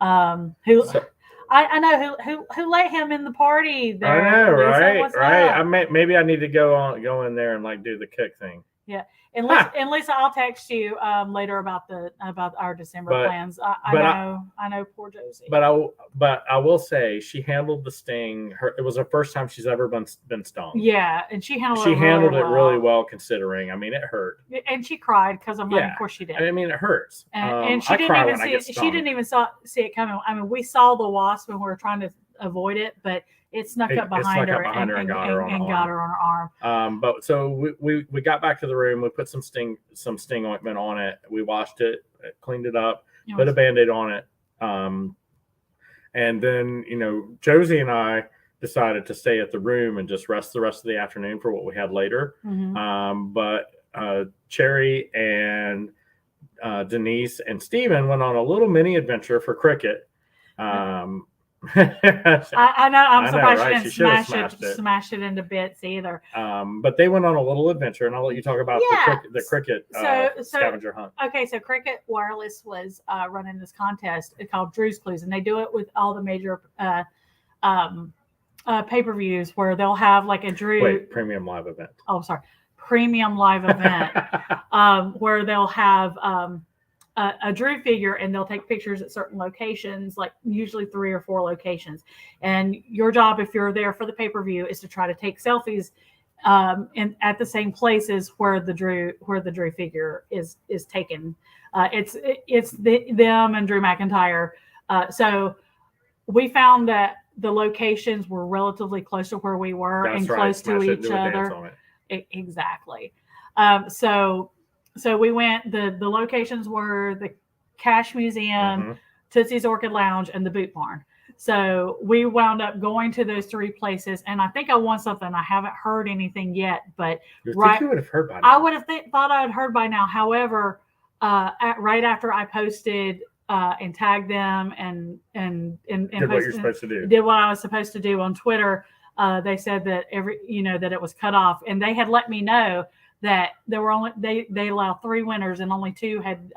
I know who let him in the party there. I know, Lisa, right? what's Right. up? Maybe I need to go in there and like do the kick thing. Yeah. And Lisa, I'll text you later about our December plans. I know poor Josie. But I will say she handled the sting. It was the first time she's ever been stung. Yeah, and she handled it really well considering. I mean, it hurt. And she cried because of of course she did. I mean, it hurts. And she didn't even see it coming. I mean, we saw the wasp and we were trying to avoid it, but it snuck up behind her and got her on her arm. But so we got back to the room. We put some sting ointment on it. We washed it, cleaned it up, put a Band-Aid on it. And then, Josie and I decided to stay at the room and just rest the rest of the afternoon for what we had later. Mm-hmm. But Cherry and Denise and Steven went on a little mini adventure for cricket. I know. I'm surprised right? she didn't smash it into bits either. But they went on a little adventure, and I'll let you talk about the cricket scavenger hunt. Okay, so Cricket Wireless was running this contest called Drew's Clues, and they do it with all the major pay-per-views where they'll have like a Drew premium live event. Oh, sorry, premium live event where they'll have a Drew figure, and they'll take pictures at certain locations, like usually 3 or 4 locations. And your job, if you're there for the pay-per-view, is to try to take selfies at the same places where the Drew figure is taken. It's them and Drew McIntyre. So we found that the locations were relatively close to where we were and close to each other. Exactly. So we went, the locations were the Cash Museum, Tootsie's Orchid Lounge, and the Boot Barn. So we wound up going to those 3 places, and I think I won something. I haven't heard anything yet, but you would have heard by now. I would have thought I had heard by now. However, right after I posted and tagged them and did what you're supposed to do, did what I was supposed to do on Twitter, they said that that it was cut off, and they had let me know that there were only they allowed 3 winners and only 2 had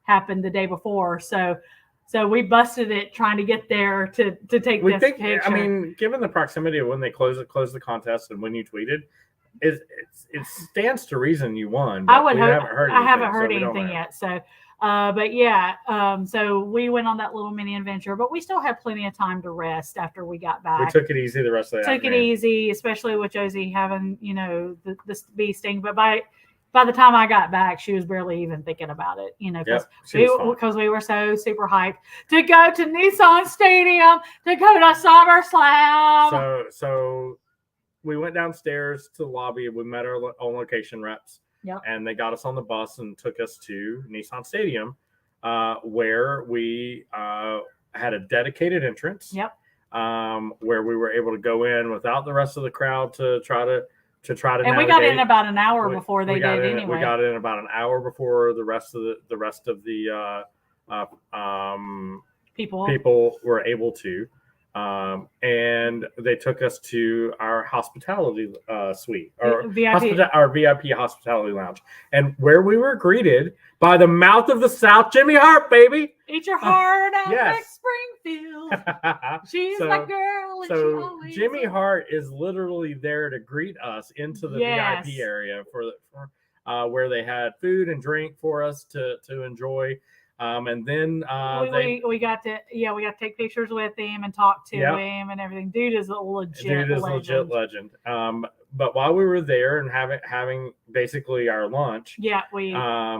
happened the day before. So we busted it trying to get there to take this picture. I mean, given the proximity of when they closed the contest and when you tweeted, it stands to reason you won. I haven't heard anything yet. So, but yeah, so we went on that little mini adventure, but we still had plenty of time to rest after we got back. We took it easy the rest of the afternoon. Took it easy, especially with Josie having, the bee sting. But by the time I got back, she was barely even thinking about it, because we were so super hyped to go to Nissan Stadium, to go to SummerSlam. So we went downstairs to the lobby. We met our own location reps. Yep. And they got us on the bus and took us to Nissan Stadium, where we had a dedicated entrance. Yep. Where we were able to go in without the rest of the crowd to try to and navigate. we got in about an hour before they did anyway. We got in about an hour before the rest of the people were able to. And they took us to our hospitality suite, our VIP hospitality lounge, and where we were greeted by the mouth of the South, Jimmy Hart, baby. Eat your heart out, yes. Springfield. She's my girl, and she always Jimmy Hart is literally there to greet us into the VIP area for where they had food and drink for us to enjoy. And then we got to take pictures with him and talk to him and everything. Dude is a legit legend. But while we were there and having basically our lunch, we had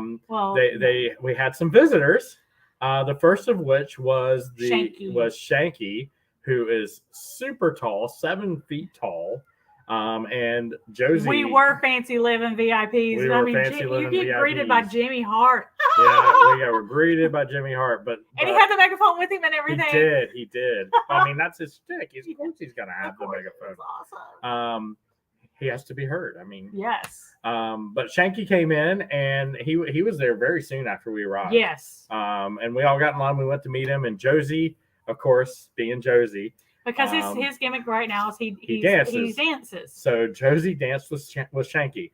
some visitors. The first of which was Shanky, who is super tall, 7 feet tall. And Josie. We were fancy living VIPs. You get greeted by Jimmy Hart. We were greeted by Jimmy Hart, but he had the megaphone with him and everything. He did. I mean, that's his shtick. Of course, he's gonna have the megaphone. Awesome. He has to be heard. I mean, yes. But Shanky came in, and he was there very soon after we arrived. Yes. And we all got in line. We went to meet him, and Josie, of course, being Josie. Because his gimmick right now is he dances. So Josie danced with Shanky,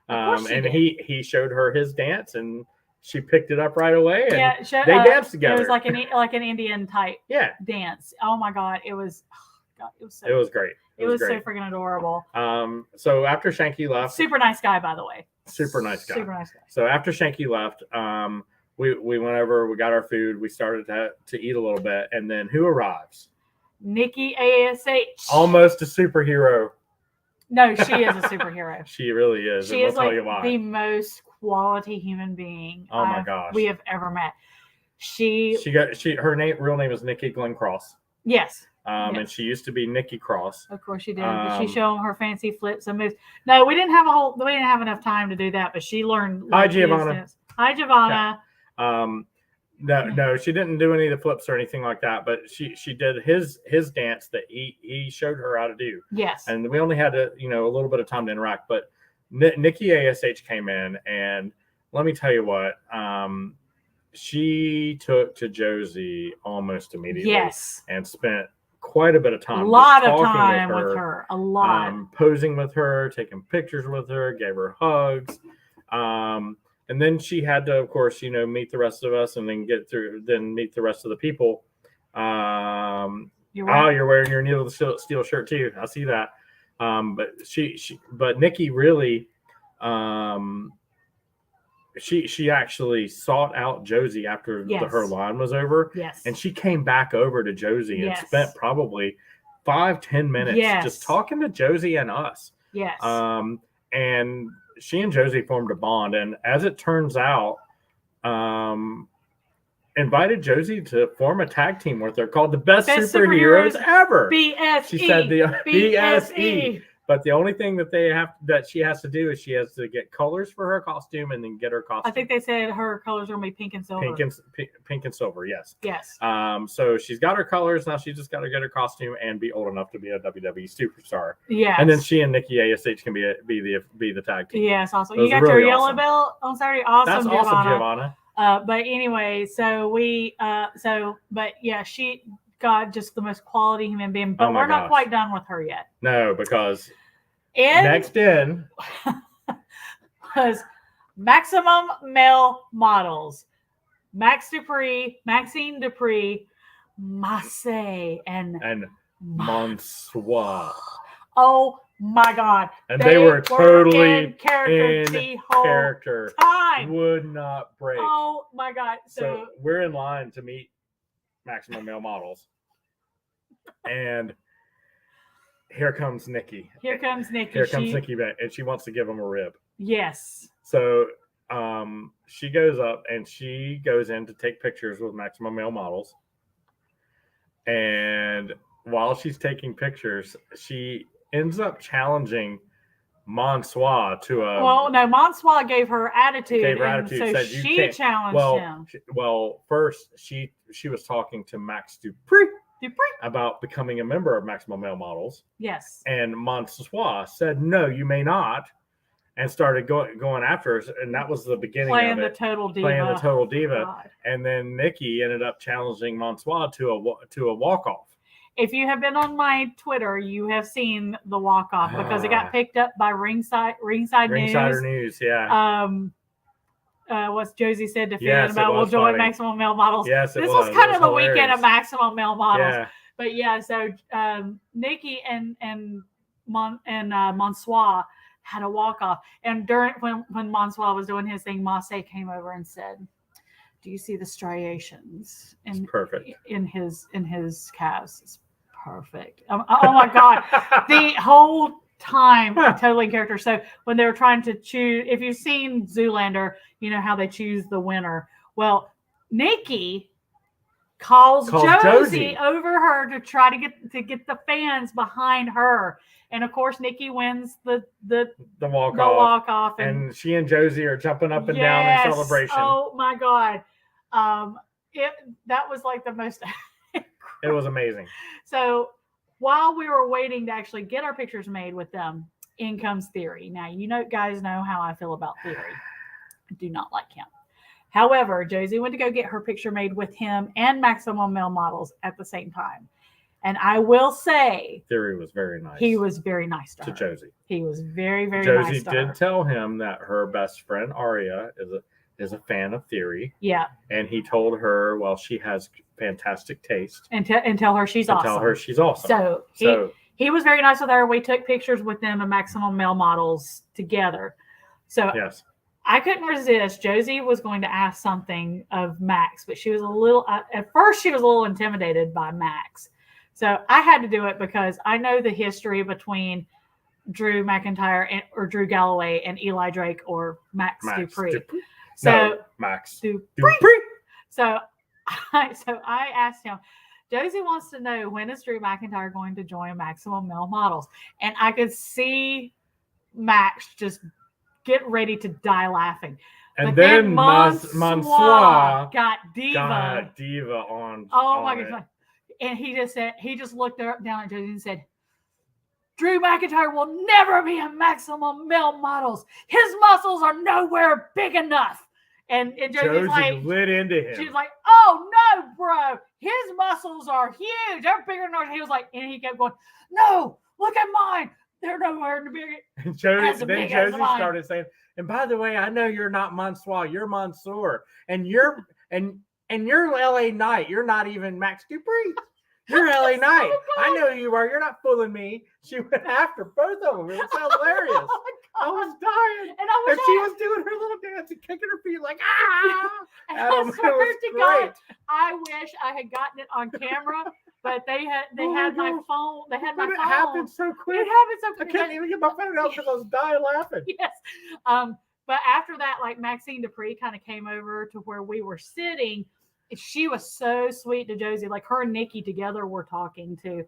and he showed her his dance, and she picked it up right away. And they danced together. It was like an Indian type dance. Oh my God, it was great. It was so freaking adorable. So after Shanky left, super nice guy, by the way. Super nice guy. So after Shanky left, we went over. We got our food. We started to eat a little bit, and then who arrives? Nikki Ash. Almost a superhero. No, she is a superhero. She really is. She is like the most quality human being we have ever met. Her real name is Nikki Glenn Cross. Yes. And she used to be Nikki Cross. Of course she did. She showed her fancy flips and moves. No, we didn't have enough time to do that, but she learned. Hi, Giovanna. Hi, Giovanna. Yeah. No, she didn't do any of the flips or anything like that, but she did his dance that he showed her how to do. Yes. And we only had a little bit of time to interact, but Nikki Ash came in, and let me tell you what, she took to Josie almost immediately. Yes. And spent quite a bit of time. A lot of time with her. A lot. Posing with her, taking pictures with her, gave her hugs. And then she had to, of course, meet the rest of us and then meet the rest of the people. You're wearing your needle steel shirt too. I see that. But Nikki really, she actually sought out Josie after her line was over. Yes. And she came back over to Josie and spent probably 5-10 minutes just talking to Josie and us. Yes. And she and Josie formed a bond, and as it turns out, invited Josie to form a tag team with her called the Best Superheroes Ever. BSE. She said the BSE. But the only thing that she has to do is she has to get colors for her costume and then get her costume. I think they said her colors are going to be pink and silver. Pink and silver, yes. Yes. So she's got her colors. Now she's just got to get her costume and be old enough to be a WWE superstar. Yeah. And then she and Nikki Ash can be the tag team. Yes, awesome. You got your yellow belt on Saturday? Awesome, That's awesome, Giovanna. But anyway, she got just the most quality human being. But we're not quite done with her yet. No, because next in was Maximum Male Models. Maxine Dupree, Massey, and Monsoir. Oh my God. And they were totally in character the whole character. Time. Would not break. Oh my God. So we're in line to meet Maximum Male Models. And here comes Nikki. Here comes Nikki, and she wants to give him a rib. Yes. So she goes up and she goes in to take pictures with Maximum Male Models. And while she's taking pictures, she ends up challenging Monsoir to a... Well, no, Monsoir gave her attitude. So she challenged him. Well, first, she was talking to Max Dupree about becoming a member of Maximum Male Models. Yes. And Monsoir said, no, you may not. And started going after her. And that was the beginning of it. Playing the total diva. God. And then Nikki ended up challenging Monsoir to a walk-off. If you have been on my Twitter, you have seen the walk-off because it got picked up by Ringside News, yeah. What's Josie said to Finn about we'll join Maximum Male Models. Yes, this was kind of the weekend of Maximum Male Models. Yeah. But yeah, so Nikki and Monsoir had a walk-off. And when Monsoir was doing his thing, Massey came over and said, do you see the striations It's in perfect. in his calves? It's perfect. Oh my God. The whole time, totally in character. So when they were trying to choose, if you've seen Zoolander, you know how they choose the winner. Well, Nikki calls Josie over her to try to get the fans behind her, and of course Nikki wins the walk off, and she and Josie are jumping up and down in celebration. Oh my God, that was like the most. It was amazing. So while we were waiting to actually get our pictures made with them, in comes Theory. Now guys know how I feel about Theory. I do not like him. However, Josie went to go get her picture made with him and Maximum Male Models at the same time. And I will say, Theory was very nice. He was very nice to her. Josie. He was very, very nice to her. Josie did tell him that her best friend Aria is a fan of Theory. Yeah. And he told her, well, she has fantastic taste. And tell her she's awesome. Tell her she's awesome. So he was very nice with her. We took pictures with them and Maximum Male Models together. So yes. I couldn't resist. Josie was going to ask something of Max, but she was at first she was a little intimidated by Max. So I had to do it because I know the history between Drew McIntyre or Drew Galloway and Eli Drake or Max Dupree. Max Dupree. So I asked him, Josie wants to know, when is Drew McIntyre going to join Maximum Male Models? And I could see Max just get ready to die laughing. And but then Mansoor got Diva on. Oh my goodness. And he just looked down at Josie and said, Drew McIntyre will never be in Maximum Male Models. His muscles are nowhere big enough. And Josie's like, lit into him. She's like, oh no, bro. His muscles are huge. They're bigger than ours. He was like, and he kept going, no, look at mine. They're nowhere near big. And Josie started saying, and by the way, I know you're not Mansoor, you're Mansoor. And you're LA Knight. You're not even Max Dupree. You're LA Knight. I know you are. You're not fooling me. She went after both of them. It was hilarious. I was dying. And she was doing her little dance and kicking her feet like, ah. I swear to God, I wish I had gotten it on camera, but they had my phone. They had my phone. It happened so quick. I can't even get my phone out because I was dying laughing. Yes. But after that, like Maxine Dupree kind of came over to where we were sitting. She was so sweet to Josie. Like her and Nikki together were talking to.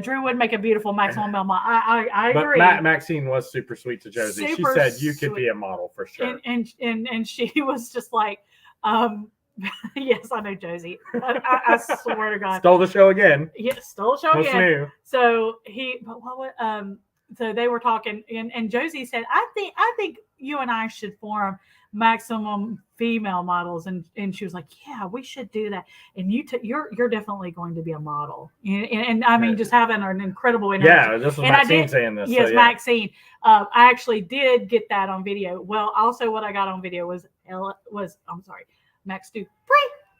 Drew would make a beautiful Maximum Male model. I agree. But Maxine was super sweet to Josie. She said you could be a model for sure. And she was just like, yes, I know Josie. I swear to God. Stole the show again. Yeah, stole the show What's again. New? So so they were talking, and Josie said, I think you and I should form Maximum Female Models, and she was like, yeah, we should do that. And you're definitely going to be a model, and I mean, just having an incredible energy. Yeah, this was Maxine saying this. Yes, so, yeah. Maxine. I actually did get that on video. Well, also what I got on video was Max Dupree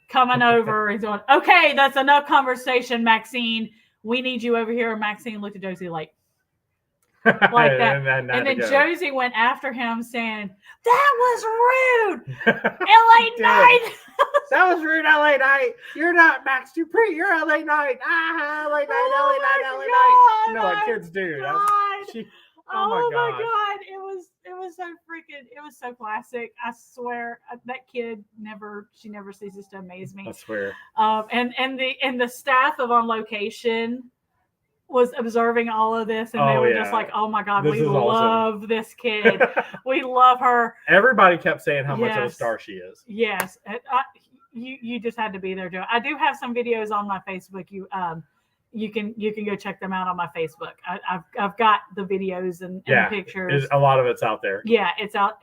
coming over and going, okay, that's enough conversation, Maxine. We need you over here. And Maxine looked at Josie like that. And then Josie went after him saying, that was rude. LA Knight. That was rude, LA Knight. You're not Max Dupree. You're LA Knight. Ah, LA Knight, LA Knight. You know what kids do. Oh my God. It was so freaking, it was so classic. I swear that kid she never ceases to amaze me. I swear. And the staff of On Location was observing all of this, and they were just like, oh my God, we love this kid. We love her. Everybody kept saying how much of a star she is. Yes. You just had to be there, Joe. I do have some videos on my Facebook. You can go check them out on my Facebook. I've got the videos and pictures. A lot of it's out there. Yeah, it's out.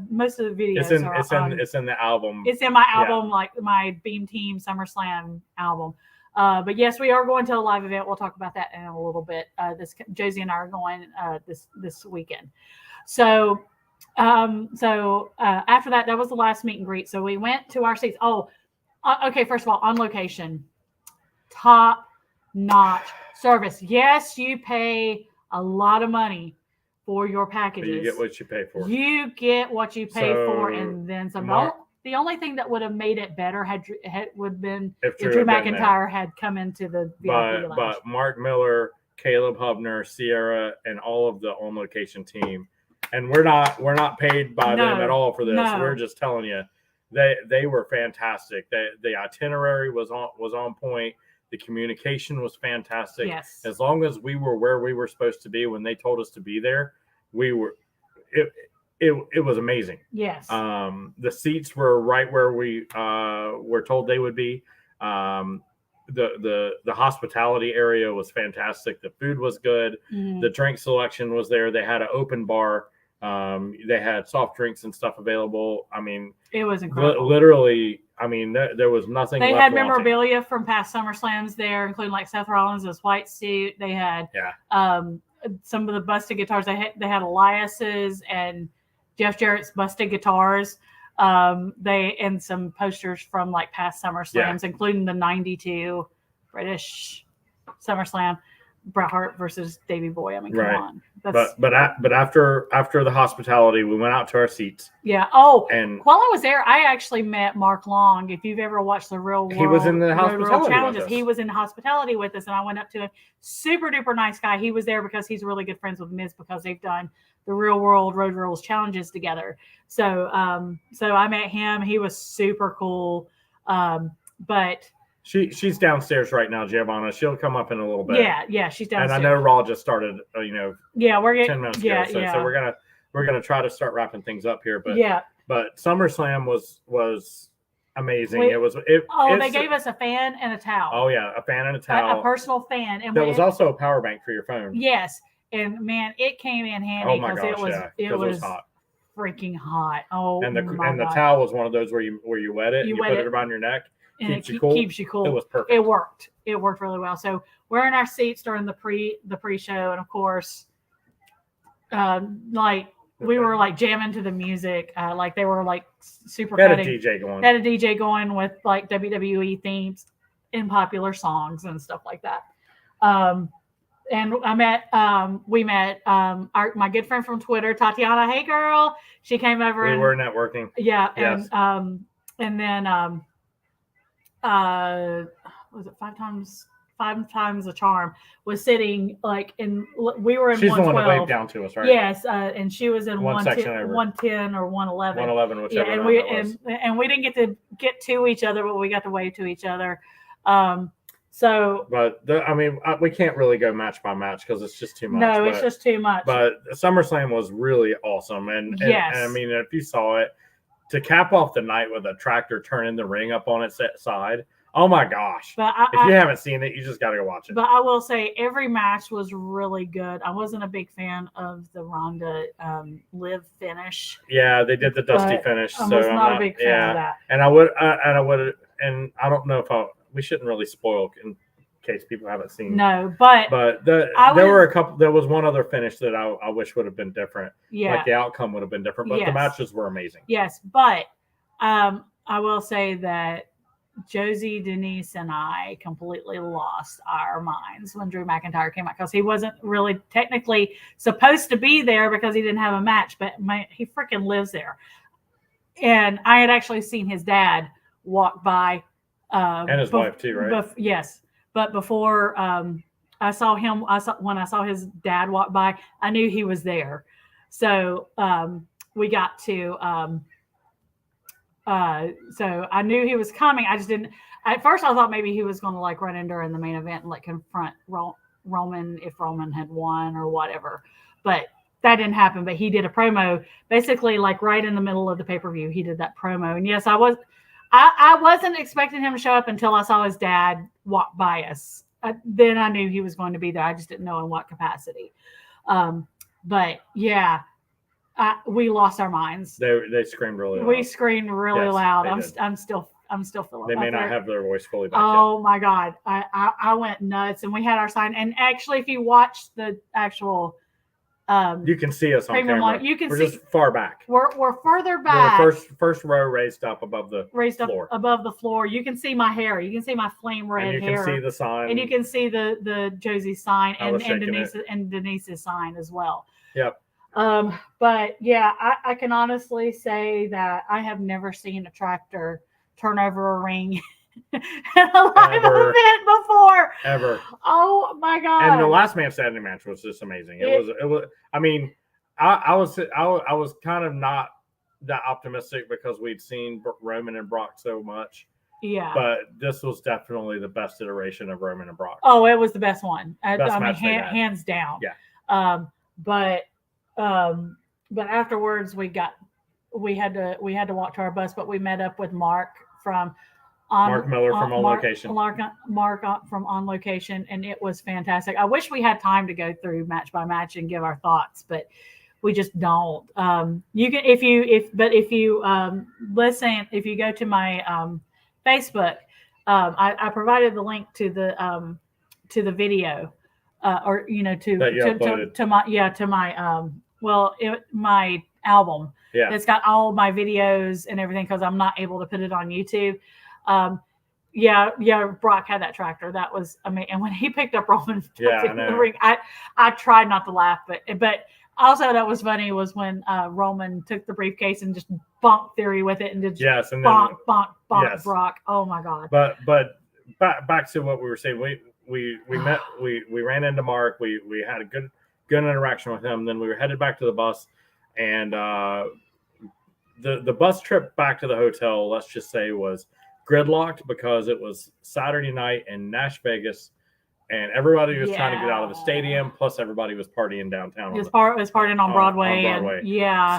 Most of the videos it's in the album. It's in my album, like my Beam Team SummerSlam album. But yes, we are going to a live event. We'll talk about that in a little bit. Josie and I are going this weekend. So after that was the last meet and greet. So we went to our seats. Okay. First of all, On Location, top notch service. Yes, you pay a lot of money for your packages. You get what you pay for. You get what you pay for, and then some. The only thing that would have made it better would have been if if Drew had been there. McIntyre had come into the VIP lounge. But Mark Miller, Caleb Hubner, Sierra, and all of the on location team, and we're not paid by them at all for this. No. We're just telling you, they were fantastic. The itinerary was on point. The communication was fantastic. Yes. As long as we were where we were supposed to be when they told us to be there, we were. It was amazing. Yes. The seats were right where we were told they would be. The hospitality area was fantastic. The food was good. Mm-hmm. The drink selection was there. They had an open bar. They had soft drinks and stuff available. I mean, it was incredible. Literally, I mean, there was nothing. They left had wanting. memorabilia from past SummerSlams there, including like Seth Rollins' white suit. They had some of the busted guitars. They had Elias's and Jeff Jarrett's busted guitars. And some posters from like past SummerSlams, including the '92 British SummerSlam, Bret Hart versus Davey Boy. I mean, come on. But after the hospitality, we went out to our seats. Yeah. Oh, and while I was there, I actually met Mark Long. If you've ever watched the Real World, he was in the hospitality challenges. He was in hospitality with us, and I went up to him. Super duper nice guy. He was there because he's really good friends with Miz because they've done the Real World Road Rules challenges together. So I met him. He was super cool. But she's downstairs right now, Giovanna. She'll come up in a little bit. Yeah, she's downstairs. And I know Raw just started. Yeah, we're getting 10 minutes ago. So we're gonna try to start wrapping things up here. But SummerSlam was amazing. They gave us a fan and a towel. Oh yeah, a fan and a towel. A personal fan. And there was also a power bank for your phone. Yes. And man, it came in handy because it was hot. Freaking hot. Oh, and the towel was one of those where you wet it, you put it around your neck, and keeps you cool. It was perfect. It worked really well. So we're in our seats during the pre-show, and of course, we were like jamming to the music, like they were like super. Had a DJ going with like WWE themes and popular songs and stuff like that. And we met my good friend from Twitter, Tatiana. Hey, girl. She came over. We were networking. Yeah. Yes. And then, was it five times the charm was sitting like we were in 112. She's the one that waved down to us, right? Yes. And she was in 110 or 111. 111, whichever. And we didn't get to each other, but we got to wave to each other. We can't really go match by match because it's just too much. No, it's just too much. But SummerSlam was really awesome, and I mean, if you saw it, to cap off the night with a tractor turning the ring up on its side, oh my gosh! If you haven't seen it, you just got to go watch it. But I will say every match was really good. I wasn't a big fan of the Ronda Liv finish. Yeah, they did the Dusty finish, I was not a big fan of that. And I don't know if we shouldn't really spoil in case people haven't seen. No, but there was one other finish that I wish would have been different. Yeah. Like the outcome would have been different, but the matches were amazing. Yes, but I will say that Josie, Denise, and I completely lost our minds when Drew McIntyre came out because he wasn't really technically supposed to be there because he didn't have a match, but he freaking lives there. And I had actually seen his dad walk by. And his wife too, right? Yes, but before I saw when I saw his dad walk by, I knew he was there. So we got to. So I knew he was coming. I just didn't. At first, I thought maybe he was going to like run in during the main event and like confront Roman if Roman had won or whatever. But that didn't happen. But he did a promo, basically like right in the middle of the pay-per-view. He did that promo, and yes, I wasn't expecting him to show up until I saw his dad walk by us. Then I knew he was going to be there. I just didn't know in what capacity. But yeah, we lost our minds. They screamed really loud. We screamed really loud. I'm still feeling. They may not have their voice fully back yet. My God, I went nuts, and we had our sign. And actually, if you watch the actual. You can see us on camera. We're just far back. We're further back. We're first row raised up above the floor. Above the floor. You can see my hair. You can see my flame red hair. And you can see the sign. And you can see the Josie sign and Denise's sign as well. Yep. But yeah, I can honestly say that I have never seen a tractor turn over a ring at a live Ever. event before. Ever. Oh my god! And the last man standing match was just amazing. It was. I mean, I was kind of not that optimistic because we'd seen Roman and Brock so much. Yeah. But this was definitely the best iteration of Roman and Brock. Oh, it was the best one. Best I mean, match they had. hands down. Yeah. But afterwards we had to walk to our bus, but we met up with Mark from Mark Miller from On Location. Mark from On Location, and it was fantastic. I wish we had time to go through match by match and give our thoughts, but we just don't. You can if you listen, if you go to my Facebook, I provided the link to the video, or to my album. Yeah, it's got all my videos and everything because I'm not able to put it on YouTube. Brock had that tractor. That was amazing. And when he picked up Roman in the ring, I tried not to laugh, but also that was funny was when Roman took the briefcase and just bonked Theory with it and did bonk Brock. Oh my god! But back to what we were saying. We ran into Mark. We had a good interaction with him. Then we were headed back to the bus, and the bus trip back to the hotel, let's just say, was gridlocked because it was Saturday night in Nash Vegas, and everybody was trying to get out of the stadium. Plus, everybody was partying downtown. It was partying on Broadway. And,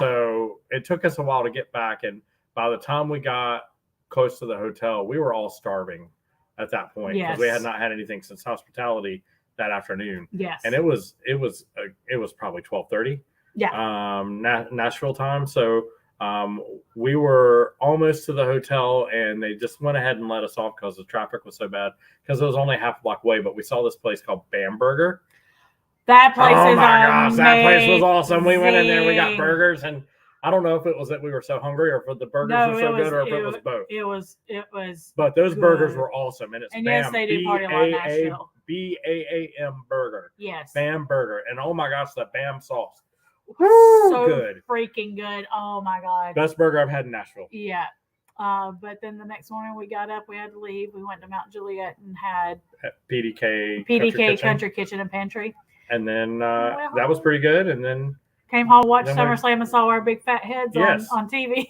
so it took us a while to get back, and by the time we got close to the hotel, we were all starving at that point because we had not had anything since hospitality that afternoon. Yes, and it was probably 12:30. Yeah, Nashville time. So we were almost to the hotel, and they just went ahead and let us off because the traffic was so bad because it was only half a block away. But we saw this place called Bam Burger. That place is gosh, amazing. that place was awesome. We went in there, we got burgers, and I don't know if it was that we were so hungry or if the burgers were so good or if it was both. It was. But those good. burgers were awesome, and it's and Bam. Yes, they do party a lot in Nashville. BAAM burger. Yes. Bam Burger, and oh my gosh, that Bam sauce. So good. Freaking good. Oh my god. Best burger I've had in Nashville. Yeah. But then the next morning we got up, we had to leave. We went to Mount Juliet and had PDK Country Kitchen and Pantry. And then that was pretty good. And then came home, watched SummerSlam, and saw our big fat heads on TV.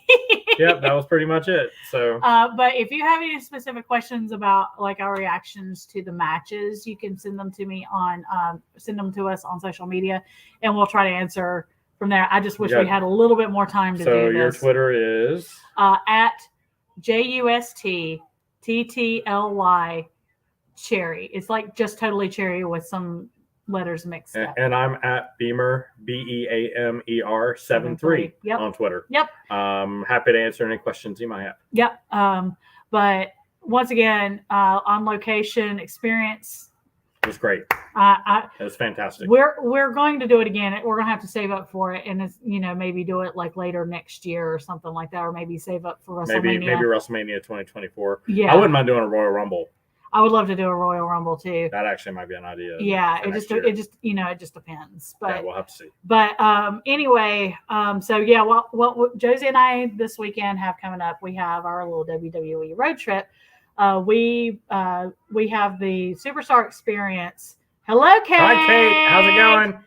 Yep, that was pretty much it. So, but if you have any specific questions about like our reactions to the matches, you can send them to me send them to us on social media, and we'll try to answer from there. I just wish we had a little bit more time to do this. So your Twitter is at JUSTTTLY Cherry. It's like just totally cherry with some letters mixed up. And I'm at Beamer BEAMER 73 on Twitter. Yep. Happy to answer any questions you might have. Yep. But once again, On Location Experience. It was great. It was fantastic. We're going to do it again. We're going to have to save up for it, and it's, maybe do it like later next year or something like that, or maybe save up for WrestleMania. Maybe WrestleMania 2024. Yeah. I wouldn't mind doing a Royal Rumble. I would love to do a Royal Rumble too. That actually might be an idea. Yeah, it just depends. But yeah, we'll have to see. But anyway, so yeah, what Josie and I this weekend have coming up, we have our little WWE road trip. We have the Superstar Experience. Hello, Kate. Hi, Kate. How's it going?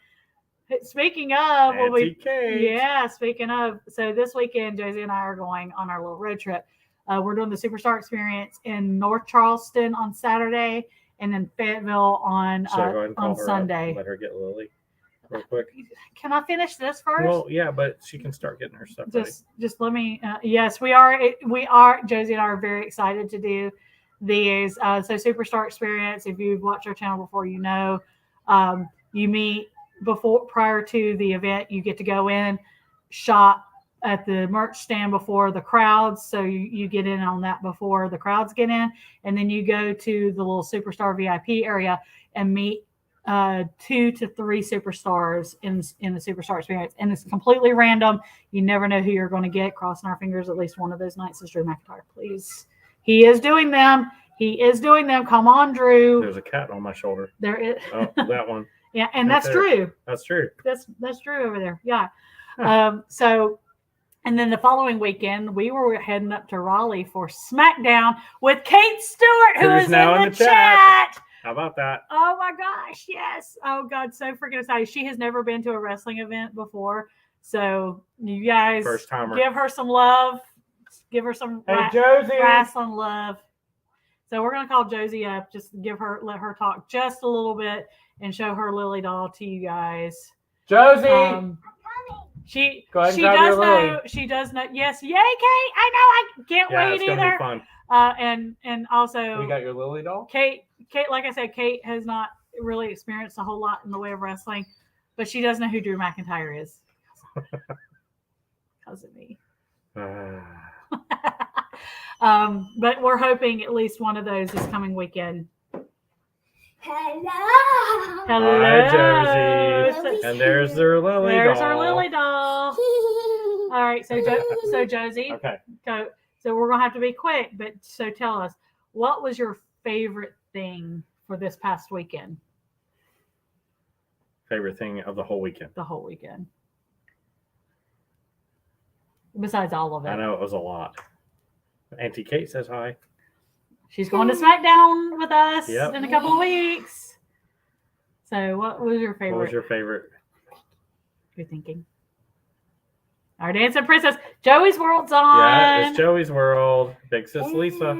Speaking of, speaking of, so this weekend, Josie and I are going on our little road trip. We're doing the Superstar Experience in North Charleston on Saturday, and then Fayetteville on Sunday. Let her get Lily real quick. Can I finish this first? Well, yeah, but she can start getting her stuff ready. Just let me. Yes, we are. Josie and I are very excited to do these. So Superstar Experience. If you've watched our channel before, you meet prior to the event. You get to go in, shop at the merch stand before the crowds, so you get in on that before the crowds get in, and then you go to the little Superstar VIP area and meet 2 to 3 superstars in the Superstar Experience, and it's completely random. You never know who you're going to get. Crossing our fingers, at least one of those nights is Drew McIntyre. Please, he is doing them. He is doing them. Come on, Drew. There's a cat on my shoulder. There is. Oh, that one. Yeah, and Right that's there. true. That's true. That's true over there. Yeah. So, and then the following weekend, we were heading up to Raleigh for SmackDown with Kate Stewart, who Who's is now in the chat. How about that? Oh my gosh, yes. Oh God, so freaking excited. She has never been to a wrestling event before. So you guys First timer. give her some love. Give her some Josie. wrestling love. So we're gonna call Josie up, just let her talk just a little bit and show her Lily doll to you guys. Josie. She Go ahead and she grab does your Lily. know. She does know. Yes, yay, Kate! I know. I can't Yeah, wait it's gonna either. be fun. And also You got your Lily doll? Kate, like I said, Kate has not really experienced a whole lot in the way of wrestling, but she does know who Drew McIntyre is because of me. But we're hoping at least one of those this coming weekend. Hello. Hello, Hi, Josie. Lily's And there's here. their Lily There's doll. our Lily doll. All right, so Josie, Okay. so we're gonna have to be quick, but so tell us, what was your favorite thing for this past weekend? Favorite thing of the whole weekend? The whole weekend, besides all of it. I know it was a lot. Auntie Kate says hi. She's going to SmackDown with us Yep. in a couple of weeks. So, what was your favorite? What was your favorite? You're thinking? Our dancing princess, Joey's World's on. Yeah, it's Joey's World. Big sis Lisa.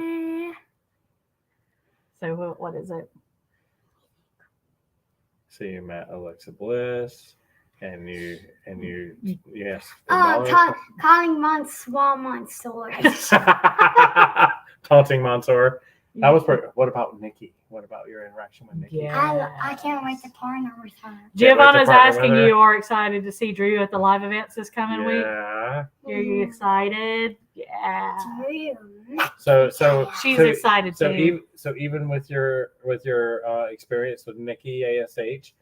So, what is it? So you met Alexa Bliss, and you yes. Calling Mansoor. Taunting Mansoor. That was pretty. What about Nikki? What about your interaction with Nikki? Yeah. I can't wait to partner with her. Giovanna's partner asking with her. you are excited to see Drew at the live events this coming week. Yeah. Are you excited? Yeah. So She's so- excited too. So even with your experience with Nikki Ash,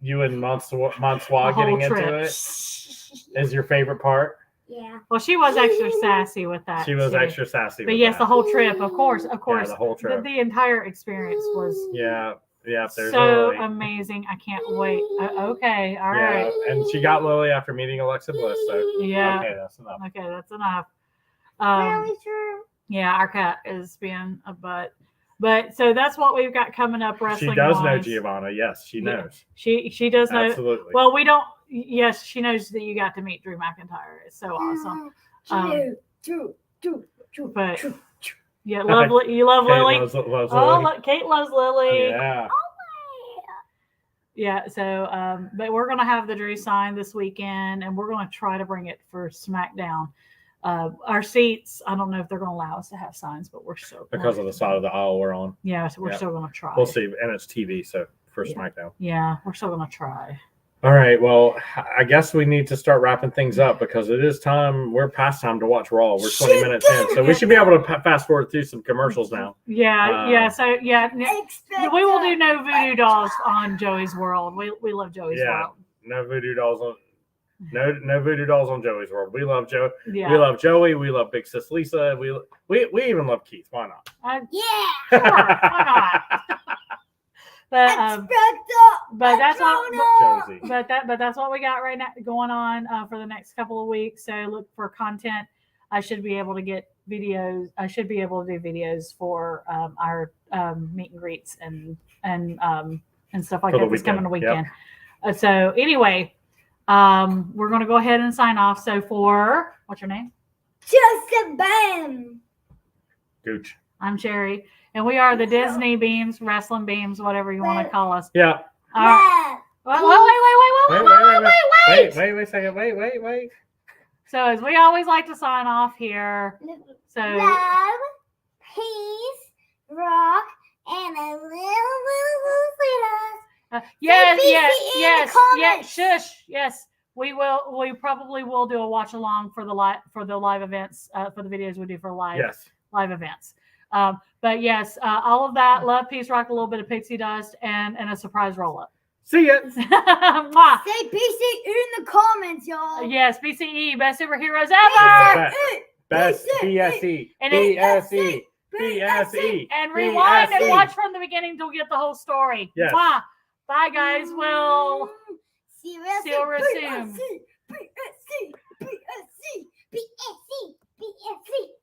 you and Mansoor The whole getting trip. into it is your favorite part. Yeah. Well, she was extra sassy with that. She was too. extra sassy. But with yes, that. the whole trip, of course, Yeah, the whole trip. the entire experience was Yeah. There's so Lily. amazing. I can't wait. Okay, all Yeah, right. and she got Lily after meeting Alexa Bliss. So Yeah. okay, that's enough. Okay, that's enough. Really true. Yeah, our cat is being a butt. But so that's what we've got coming up wrestling. She does know wise. Giovanna. Yes, she Yeah. knows. She does know. Absolutely. Well, we don't. Yes, she knows that you got to meet Drew McIntyre. It's so awesome. But yeah, lovely. You love Kate Lily. loves Oh, Lily. Kate loves Lily. Yeah. Yeah, so but we're gonna have the Drew sign this weekend, and we're gonna try to bring it for SmackDown. Our seats, I don't know if they're gonna allow us to have signs, but we're so Because of the side of the aisle we're on. Yeah, so we're Yeah. still gonna try. We'll see. And it's TV, so for Yeah. SmackDown. Yeah, we're still gonna try. All right. Well, I guess we need to start wrapping things up because it is time. We're past time to watch Raw. We're 20 minutes in. So we should be able to fast forward through some commercials now. Yeah, yeah. So yeah, we will do no voodoo dolls on Joey's World. We love Joey's Yeah. World. No voodoo dolls on. No voodoo dolls on Joey's World. We love Joe. Yeah. We love Joey. We love Big Sis Lisa. We even love Keith. Why not? Yeah. Sure, why not? But that's what. Josie. But that's what we got right now going on for the next couple of weeks. So look for content. I should be able to get videos. I should be able to do videos for our meet and greets and stuff like For the that this coming weekend. weekend. So anyway, we're going to go ahead and sign off. So for what's your name? Just a bam. Gooch. I'm Sherry, and we are the Disney Beams, Wrestling Beams, whatever you want to call us. Yeah. Yeah. Wait a second. Wait. So as we always like to sign off here. So Love, peace, rock, and a little sweetness. yes, BC yes, in the yes, comments. shush, yes. We will. We probably will do a watch along for the live events, for the videos we do for live events. But yes, all of that. Love, peace, rock, a little bit of pixie dust, and a surprise roll up. See ya. Mwah. Say BC in the comments, y'all. Yes, BCE, best superheroes ever. BCE. Best BSE. And BSE. BSE. And rewind and BSE. watch from the beginning to get the whole story. Yes. Mwah. Bye, guys. We'll See you see you real soon. BSC. BSC. BSC. BSC. BSC.